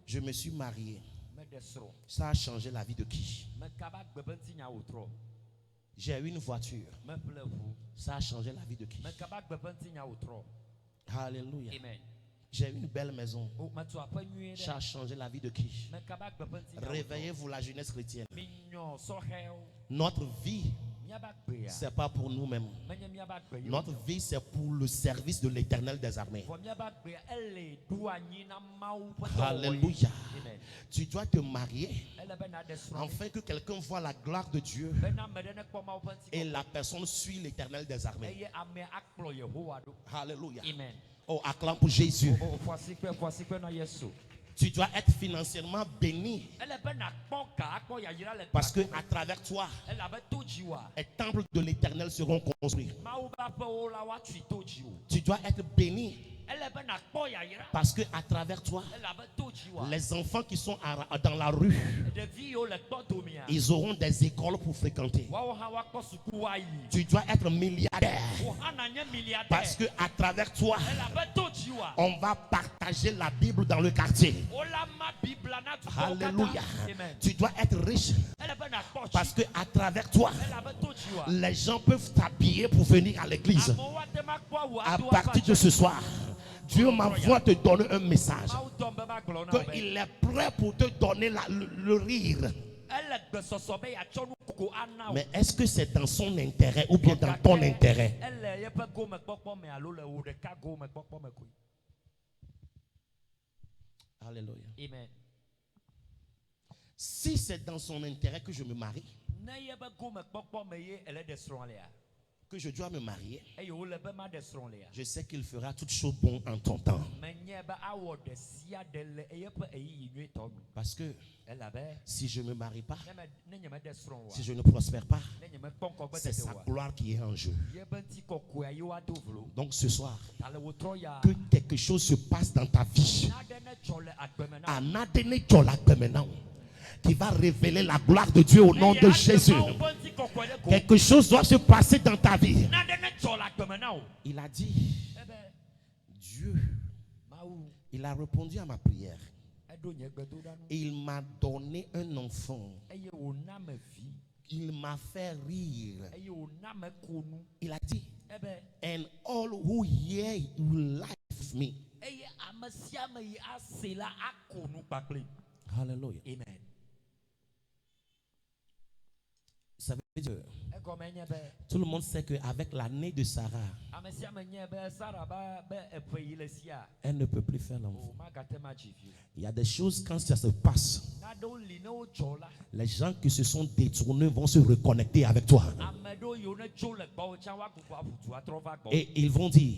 Je me suis marié. Ça a changé la vie de qui? J'ai une voiture. Ça a changé la vie de qui? Alléluia. J'ai une belle maison. Ça a changé la vie de qui? Réveillez-vous, la jeunesse chrétienne. Notre vie, ce n'est pas pour nous-mêmes. Notre vie, c'est pour le service de l'Éternel des armées. Alléluia. Tu dois te marier afin que quelqu'un voit la gloire de Dieu et la personne suit l'Éternel des armées. Alléluia. Oh, acclame pour Jésus. Tu dois être financièrement béni. Parce que à travers toi, les temples de l'Éternel seront construits. Tu dois être béni. Parce que à travers toi, les enfants qui sont dans la rue, ils auront des écoles pour fréquenter. Tu dois être milliardaire. Parce que à travers toi, on va partager la Bible dans le quartier. Alléluia. Tu dois être riche. Parce que à travers toi, les gens peuvent t'habiller pour venir à l'église. À partir de ce soir, Dieu m'envoie te donner un message. Qu'il est prêt pour te donner le rire. Mais est-ce que c'est dans son intérêt ou bien dans ton intérêt? Alléluia. Amen. Si c'est dans son intérêt que je me marie, que je dois me marier, je sais qu'il fera toutes choses bonnes en ton temps. Parce que si je ne me marie pas, si je ne prospère pas, c'est sa gloire qui est en jeu. Donc ce soir, que quelque chose se passe dans ta vie, qui va révéler la gloire de Dieu au nom de Jésus. Quelque chose doit se passer dans ta vie. Il a dit, Dieu, il a répondu à ma prière. Et il m'a donné un enfant. Il m'a fait rire. Il a dit, and all who hear will laugh me. Hallelujah. Amen. Ça veut dire, tout le monde sait qu'avec l'année de Sarah, elle ne peut plus faire l'enfant. Il y a des choses, quand ça se passe, les gens qui se sont détournés vont se reconnecter avec toi. Et ils vont dire,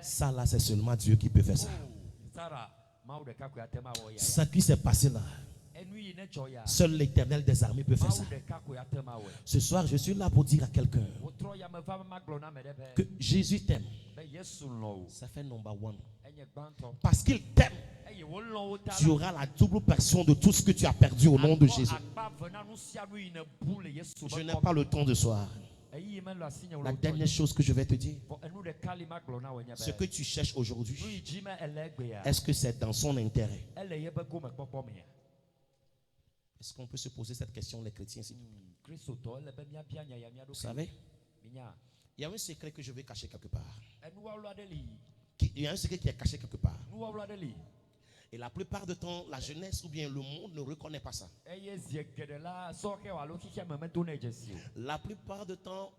ça là, c'est seulement Dieu qui peut faire ça. Ce qui s'est passé là, seul l'Éternel des armées peut faire ça. Ce soir, je suis là pour dire à quelqu'un que Jésus t'aime. Ça fait number one. Parce qu'il t'aime, tu auras la double portion de tout ce que tu as perdu au nom de Jésus. Je n'ai pas le temps de soir. La dernière chose que je vais te dire, ce que tu cherches aujourd'hui, est-ce que c'est dans son intérêt? Est-ce qu'on peut se poser cette question, les chrétiens, s'il vous plaît? Vous savez, il y a un secret que je vais cacher quelque part. Il y a un secret qui est caché quelque part. Et la plupart du temps, la jeunesse ou bien le monde ne reconnaît pas ça. La plupart du temps,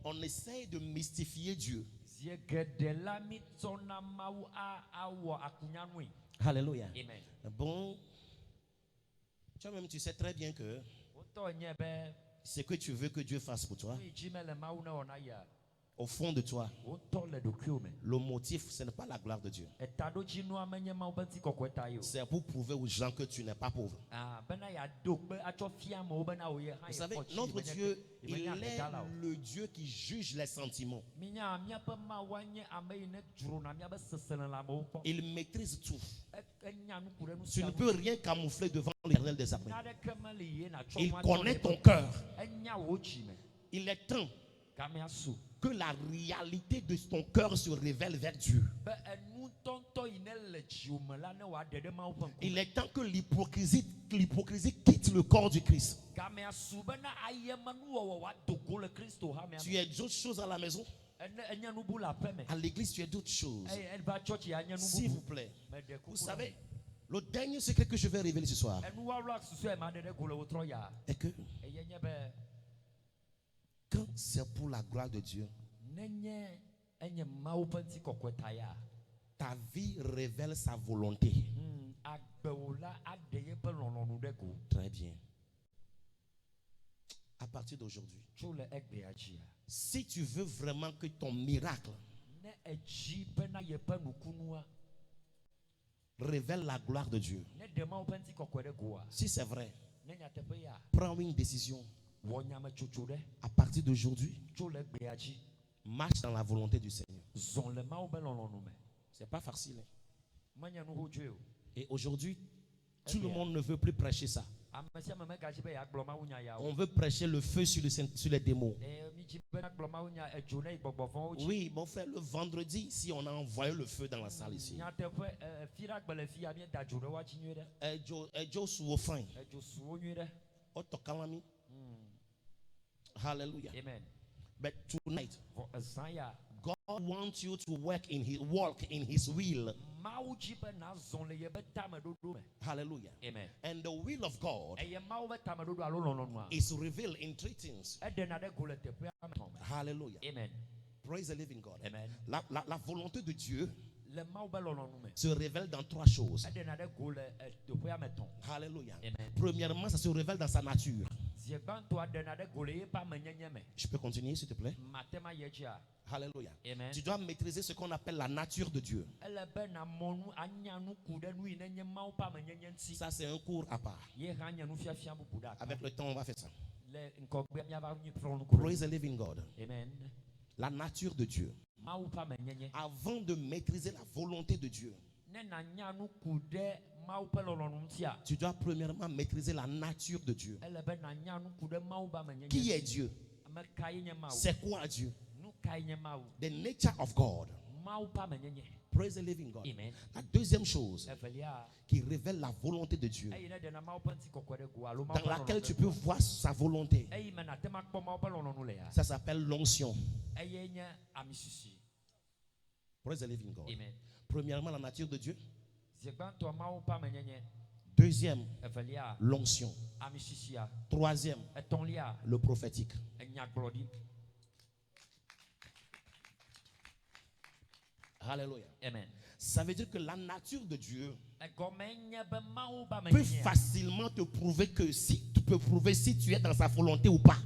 on essaie de mystifier Dieu. Alléluia. Amen. Bon, toi-même, tu sais très bien que ce que tu veux que Dieu fasse pour toi, au fond de toi, le motif, ce n'est pas la gloire de Dieu. C'est pour prouver aux gens que tu n'es pas pauvre. Vous savez, notre Dieu, il est le Dieu qui juge les sentiments. Il maîtrise tout. Tu ne peux rien camoufler devant l'Éternel des armées. Il connaît ton cœur. Il est temps que la réalité de ton cœur se révèle vers Dieu. Il est temps que l'hypocrisie quitte le corps du Christ. Tu as d'autres choses à la maison? À l'église, tu as d'autres choses. S'il vous plaît. Vous savez, le dernier secret que je vais révéler ce soir est que quand c'est pour la gloire de Dieu, ta vie révèle sa volonté. Très bien. À partir d'aujourd'hui, si tu veux vraiment que ton miracle révèle la gloire de Dieu, si c'est vrai, prends une décision. À partir d'aujourd'hui, marche dans la volonté du Seigneur. C'est pas facile. Et aujourd'hui, tout le monde ne veut plus prêcher ça. On veut prêcher le feu sur les démons. Oui, mon frère, le vendredi, si on a envoyé le feu dans la salle ici. Hallelujah. Amen. But tonight, God wants you to walk in His will. Mawu dzi be nazɔ le yebe tameɖoɖo me. Hallelujah. Amen. And the will of God Eye Mawu be tameɖoɖo alo lɔlɔ̃nua. is revealed in three things. Eɖena ɖe go le teƒea me. Hallelujah. Amen. Praise the living God. Amen. La volonté de Dieu Le Mawu be lɔlɔ̃nu me. se révèle dans trois choses. Eɖena ɖe go le teƒea me tɔn. Hallelujah. Amen. Premièrement, ça se révèle dans sa nature. Zie gbãtɔa ɖena ɖe go le yeƒe amenyenye me. Je peux continuer, s'il te plaît? Matema ye dzia. Hallelujah. Amen. Tu dois maîtriser ce qu'on appelle la nature de Dieu. Ele be namɔ nu anya nu ku ɖe nu yi ne nye Mawu ƒe amenyenye ŋuti. Ça, c'est un cours à part. Ye hã nye nufiafia bubu ɖe akpa. Avec le temps, on va faire ça. Le ŋgɔgbe miava nyi trɔ nu ku ɖe. Praise the living God. Amen. La nature de Dieu. Mawu ƒe amenyenye. Avant de maîtriser la volonté de Dieu, Ne nanya nu ku ɖe Mawu ƒe lɔlɔ̃nu ŋutia. tu dois premièrement maîtriser la nature de Dieu. Ele be nanya nu ku ɖe Mawu ƒe amenyenye. Qui est Dieu? Ame kae nye Mawu? C'est quoi Dieu? Nu kae nye Mawu? The nature of God. Mawu ƒe amenyenye. Praise the living God. Amen. La deuxième chose Evelia. qui révèle la volonté de Dieu, Eyi ne ɖena Mawu ƒe ŋutikɔkɔe ɖe go alo Mawu dans ƒe laquelle lɔlɔ̃nu tu ɖe peux go. voir sa volonté, Eyi me nate ma kpɔ Mawu ƒe lɔlɔ̃nu le ya. ça s'appelle l'onction. Eye nye amisisi. Praise the living God. Amen. Premièrement, la nature de Dieu. Zie gbãtɔ Mawu ƒe amenyenye. Deuxième, Evelia. l'onction. Amisisia. Troisième, Etɔ̃lia. le prophétique. Enyagblɔɖi. Alléluia. Amen. Ça veut dire que la nature de Dieu Egɔme nye be Mawu ƒe peut amenyenye. facilement te prouver que si tu peux prouver si tu es dans sa volonté ou pas.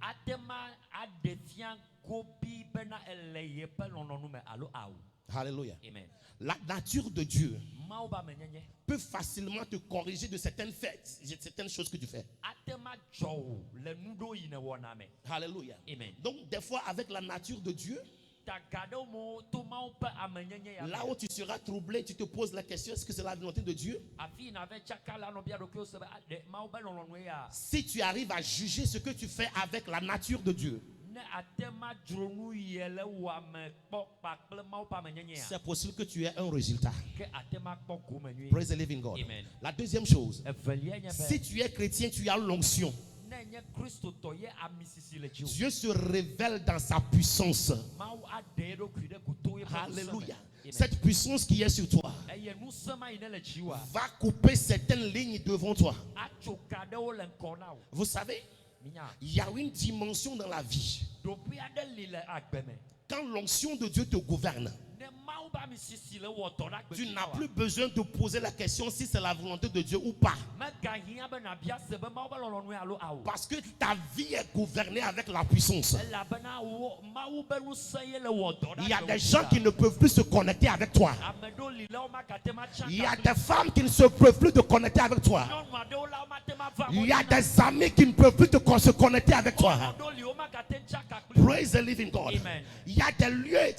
Atema aɖevia gobi bena ele yeƒe lɔlɔ̃nu me alo awu. Alléluia. Amen. La nature de Dieu Mawu ƒe amenyenye. peut facilement te corriger de certaines fêtes, certaines choses que tu fais. Atema dzɔ wo le nuɖo yi ne wɔna me. Alléluia. Amen. Donc des fois avec la nature de Dieu, Taga ɖewo mo to Mawu ƒe amenyenye ya me. là où tu seras troublé, tu te poses la question, est-ce que c'est la volonté de Dieu? Afi yi na ve tsaka la nɔ bia ɖokuiwo se be aɖe Mawu ƒe lɔlɔ̃nue ya. Si tu arrives à juger ce que tu fais avec la nature de Dieu, Ne atema dzro nu yi le wɔame kpɔ kpakple Mawu ƒe amenyenye ya. c'est possible que tu aies un résultat. Ke atema kpɔ gome nyuie. Praise the living God. Amen. La deuxième chose, Evelia nye si be tu es chrétien, tu as l'onction. ne nye kristotɔ ye amisisi le dziwò. Dieu se révèle dans sa puissance. Mawu aɖe eɖokui ɖe kuto ye ƒe ŋusẽ me. Alléluia. Amen. Cette puissance qui est sur toi Eye ŋusẽ ma yi ne le dziwòa. va couper certaines lignes devant toi. Atso ka ɖewo le ŋkɔ na wò. Vous savez, Minya. il y a une dimension dans la vie. Ɖoƒe aɖe li le agbe me. Quand l'onction de Dieu te gouverne, Ne Mawu ƒe amisisi le wɔ dɔ ɖe agbe tu dzi n'as na plus wòa. besoin de poser la question si c'est la volonté de Dieu ou pas. Megahiã be nabia se be Mawu ƒe lɔlɔ̃nue alo awo. Parce que ta vie est gouvernée avec la puissance. Elabena wo Mawu be ŋusẽ ye le wɔ dɔ ɖe Il y a agbe des wò gens qui dzia. ne peuvent plus se connecter avec toi. Ame ɖewo li le wo magate ma tsã Il y a kakli. des femmes qui ne se peuvent plus te connecter avec toi. Nyɔnu aɖewo la wo mate ma va Il y a mɔ des amis qui ne peuvent plus se connecter avec toi. Ame ɖewo li wo magate tsã kakli. Praise the living God. Amen. Il y a des lieux,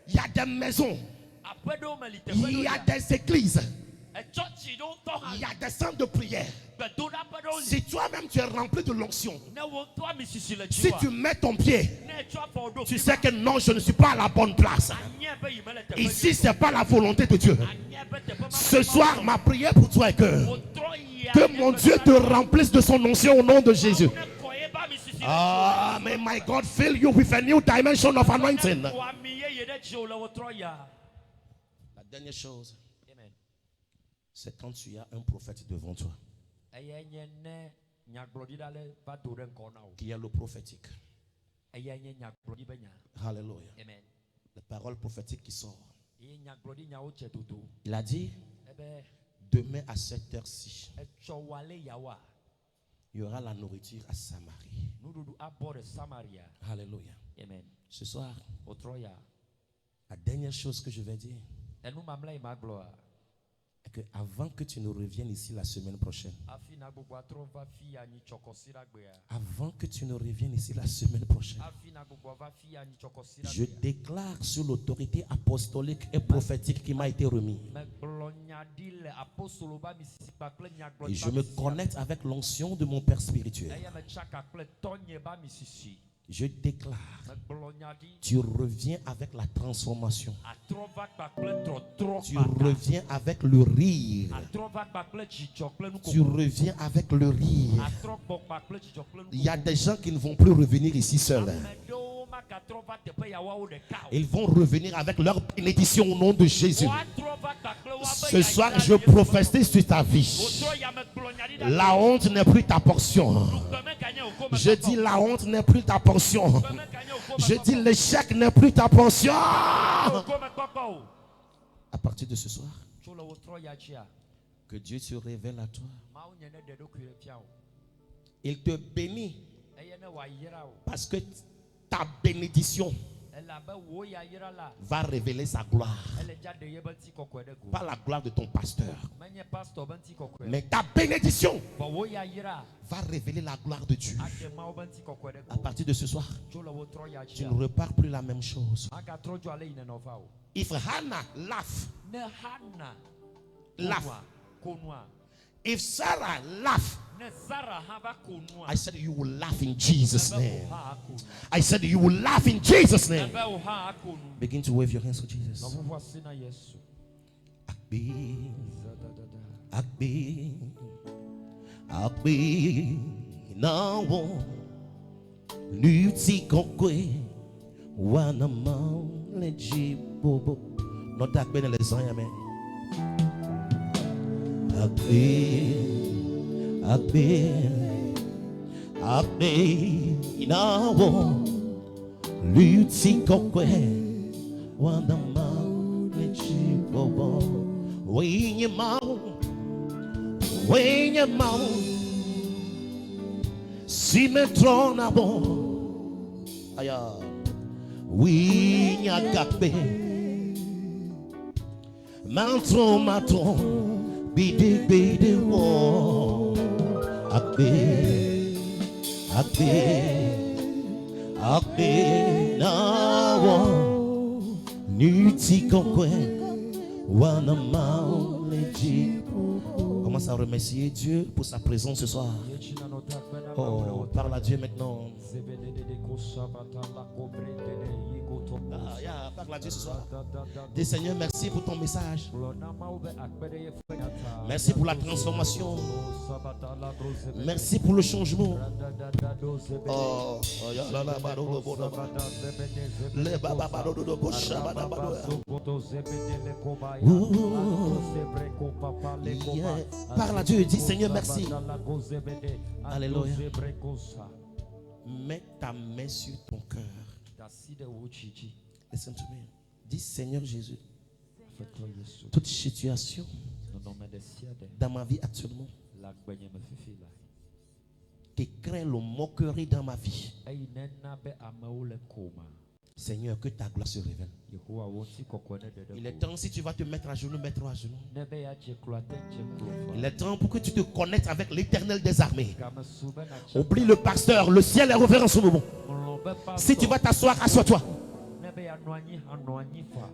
il y a des maisons, Aƒe ɖewo me li teƒe il ɖewo y a ya. des églises, Etsɔtsi ɖewo tɔ hã il y li. a des centres de prière. Gbedoɖaƒe ɖewo li. Si toi-même tu es rempli de l'onction, Ne wo ŋutɔ amisisi le si dziwòa. tu mets ton pied, Ne etsɔ afɔ ɖo tu fi sais ma. que non, je ne suis pas à la bonne place. Anyia be yi me le teƒe Ici, nyuie. c'est pas la volonté de Dieu. Anyia be teƒe ma me Ce le soir, Mawu ma prière pour toi est que Wotrɔ yia que nye mon gbedoɖa Dieu te ɖo. remplisse de son onction au nom de Jésus. Mawu ne kɔ ye be amisisi le Ah, dziwò. may my God fill you with a new dimension of anointing. Ne kɔ ami yeye ɖe dziwò le wotrɔ ya. La dernière chose, Amen. c'est quand tu as un prophète devant toi, Eya nye ne nyagblɔɖila le va do ɖe ŋgɔ na wo. qui est le prophétique. Eya nye nyagblɔɖi be nya. Alléluia. Amen. La parole prophétique qui sort. Ye nyagblɔɖi nyawo dze dodo. Il a dit, Ebe demain à cette heure-ci, etsɔ wale yawoa. il y aura la nourriture à Samarie. Nuɖuɖu abɔ ɖe Samaria. Alléluia. Amen. Ce soir, Wotrɔ ya. la dernière chose que je vais dire Enu mamlɛ yi ma gblɔa. est que avant que tu ne reviennes ici la semaine prochaine, Afi na gbogbo atrɔ va fi ya nyi tsɔkɔsi ɖa gbea. avant que tu ne reviennes ici la semaine prochaine, Afi na gbogbo va fi ya nyi tsɔkɔsi je ɖa gbea. déclare sur l'autorité apostolique et prophétique qui m'a été remise. Megblɔ nya ɖi le apostolo ba misisi kpakple Et nyagblɔɖi je ba me misisi. connecte avec l'onction de mon Père spirituel. Eya me tsaka kple tɔnye ba misisi. Je déclare, Megblɔ nya ɖi. tu reviens avec la transformation. Atrɔ va kpakple trɔtrɔ Tu kpata. reviens avec le rire. Atrɔ va kpakple dzidzɔ kple Tu nukoko. reviens avec le rire. Atrɔ gbɔ kpakple dzidzɔ kple Il y a nukoko. des gens qui ne vont plus revenir ici seuls. Ame ɖewo Ils vont revenir avec leur bénédiction au nom de Jésus. Ce soir, je prophétise sur ta vie. La honte n'est plus ta portion. Je dis la honte n'est plus ta portion. Je dis l'échec n'est plus ta portion. À partir de ce soir, que Dieu se révèle à toi. Il te bénit parce que ta bénédiction va révéler sa gloire. Pas la gloire de ton pasteur, mais ta bénédiction va révéler la gloire de Dieu. À partir de ce soir, tu ne repars plus la même chose. If Hannah laugh, if Sarah laugh, I said you will laugh in Jesus' name. I said you will laugh in Jesus' name. Begin to wave your hands for Jesus. Akbi na wo luti kokwe wana maleji bobo not akbe le zanya me akbe na wo luti kokwe wana maleji bobo when your mouth si me trona bon aya oui nyakape matron bide wo akbe na wo nuti kokwe wana mauleji. Commence à remercier Dieu pour sa présence ce soir. Oh, parle à Dieu maintenant. Parle à Dieu ce soir. Dis Seigneur, merci pour ton message. Merci pour la transformation. Merci pour le changement. Oh, parle à Dieu, dis Seigneur merci. Alléluia. Mets ta main sur ton cœur. Listen to me. Dis Seigneur Jésus, toute situation dans ma vie actuellement qui crée la moquerie dans ma vie, Seigneur, que ta gloire se révèle. Il est temps, si tu vas te mettre à genoux, mets-toi à genoux. Il est temps pour que tu te connectes avec l'Éternel des armées. Oublie le pasteur, le ciel est ouvert en ce moment. Si tu vas t'asseoir, assois-toi.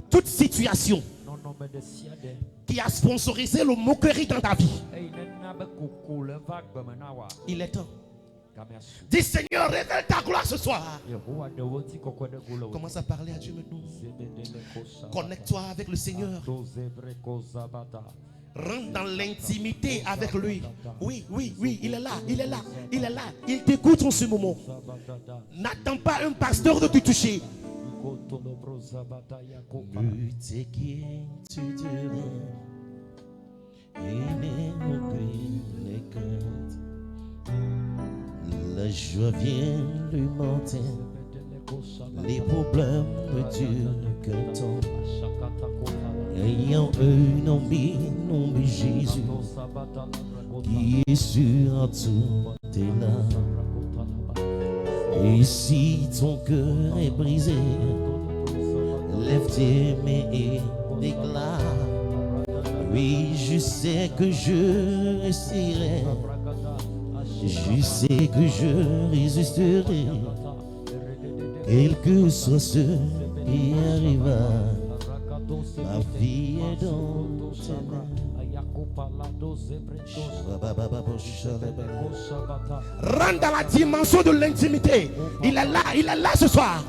Toute situation qui a sponsorisé le moquerie dans ta vie, il est temps. Dis Seigneur, révèle ta gloire ce soir. Commence à parler à Dieu maintenant. Connecte-toi avec le Seigneur. Rentre dans l'intimité avec lui. Oui, il est là, il est là, il est là. Il t'écoute en ce moment. N'attends pas un pasteur de te toucher. La joie vient du matin, les problèmes ne durent qu'un temps. Ayant un nom Jésus, qui est sur tout est là. Et si ton cœur est brisé, lève tes mains et déclare. Oui, je sais que je réussirai. Je sais que je résisterai, quel que soit ce qui arriva. Ma vie est dans tes mains. Rentre dans la dimension de l'intimité. Il est là ce soir.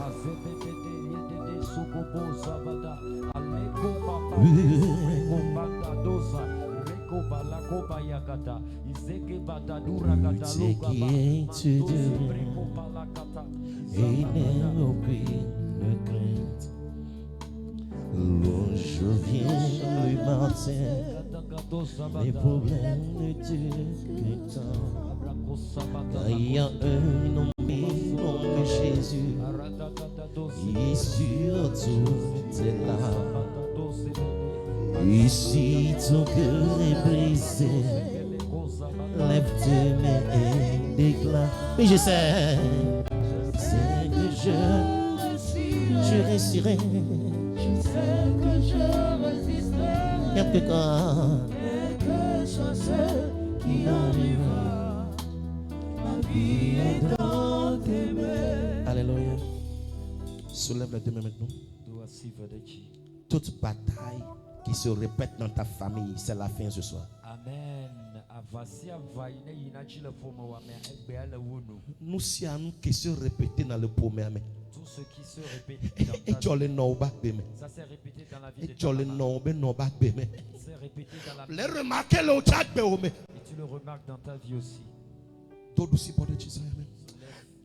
Take it to do, et aucune crainte. Loin je viens le matin, les problèmes ne durent temps. Car il y a un nommé Jésus, et surtout t'es là. Et si ton cœur est brisé, lève tes mains et déclare. Mais je sais, c'est que je réussirai. Je sais que je résisterai, Quelque temps, quelque chose qui arrivera. Ma vie est dans tes mains. Alléluia. Soulève les deux mains maintenant. Toute bataille qui se répète dans ta famille, c'est la fin ce soir. Amen. Nous sommes qui se répètent dans le paumé. Tout ce qui se répète Et tu as le nom bas bébé. ça s'est répété dans la vie Et de tu as le nom bas bébé. c'est répété dans la vie. Les remarquer le chat bébé. Et tu le remarques dans ta vie aussi. Tout aussi pour le Jésus.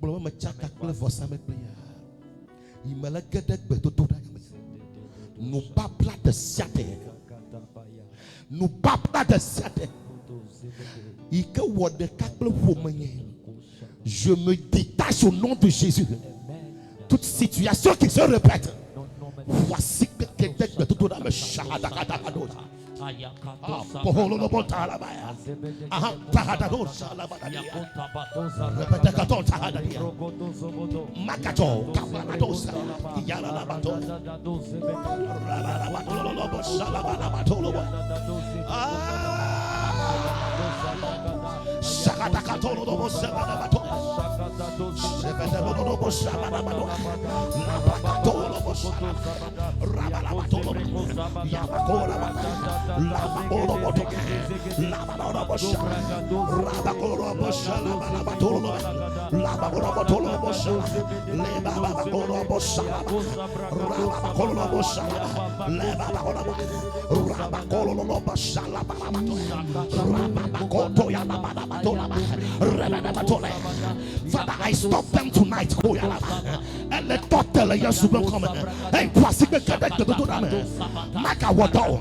Bon, me chaka le voici avec prière. Il me l'a gardé tout. Nous pas plat de siate. Nous pas plat de siate. Il que wode kakle womenye. Je me détache au nom de Jésus. Toute situation qui se répète. Voici que quelqu'un de tout dans me shahada. Father, I stop them tonight. And let God tell you souvent comme hey, voici que quelqu'un de tout d'âme. Makawoto.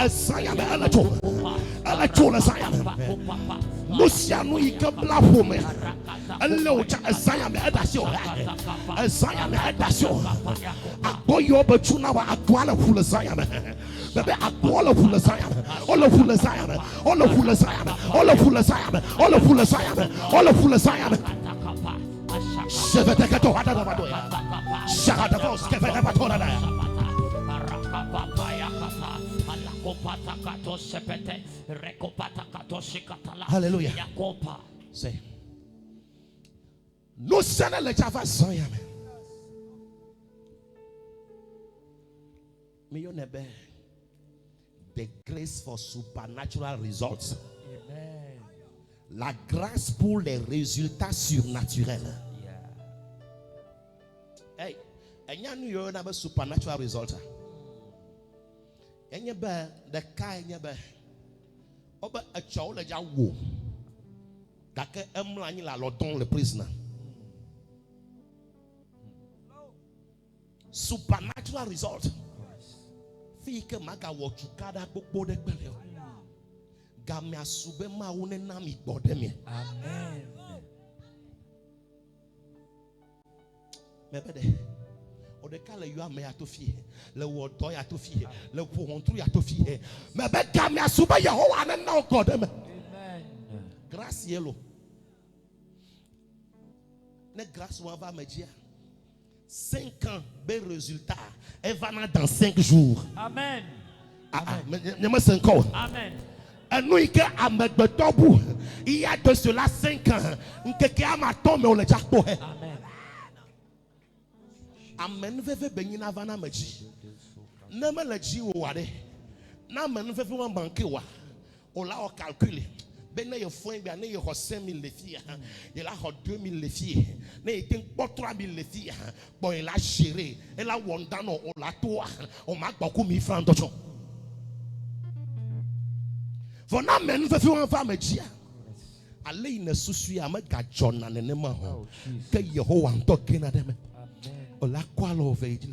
Esayam, elle est le Sayam. Luciano, il que blafoume. Elle est Esayam, Esayam, Aboyo, Bachuna, Aquala, full Sayam. Bebe, Aquala, full Sayam. All of full Sayam. All of full Sayam. All of full Sayam. All of full Sayam. All of full Sayam. Je vais te gâteau à ta madoya. Sharadavos, que fait la batola. Alléluia. C'est. Nous sommes les Java Soyam. Millionnaire. The grace for supernatural results. Amen. La grâce pour les résultats surnaturels. Hey, and you know about supernatural results. And you bear the kind you bear. Oba a child a jaw. Dake emlani la lodon le prisoner. Supernatural result. Fike maka wakukada bokbo de bele. Gamia sube ma une nami bodemi. Amen. Mebede. Odeka le yo ame atofie. Le wodo ya atofie. Le pohontru ya atofie. Mebe gamia sube Yehowa ne na ogodeme. Amen. Grâce yellow. Ne grâce on va me dire 5 ans bel résultat. Elle va dans 5 jours. Amen. Ne me 5 ans. Amen. Et nous, il y a de cela 5 ans. Amen. Amen. Veve benina vana meji. Nema leji wade. Na amen veve wan banke wa. Ola o calcule. Ben ye foin bien ne ye 5000 les filles. Il a 2000 les filles. Ne ye ten 3000 les filles. Bon il a géré. Elle a wondano on la toi. On m'a beaucoup 1000 francs d'argent. For now, men if you want family. Ale in a susu amaga John and Nema. Ke Yehovah talking at them. Ola kwalo of age.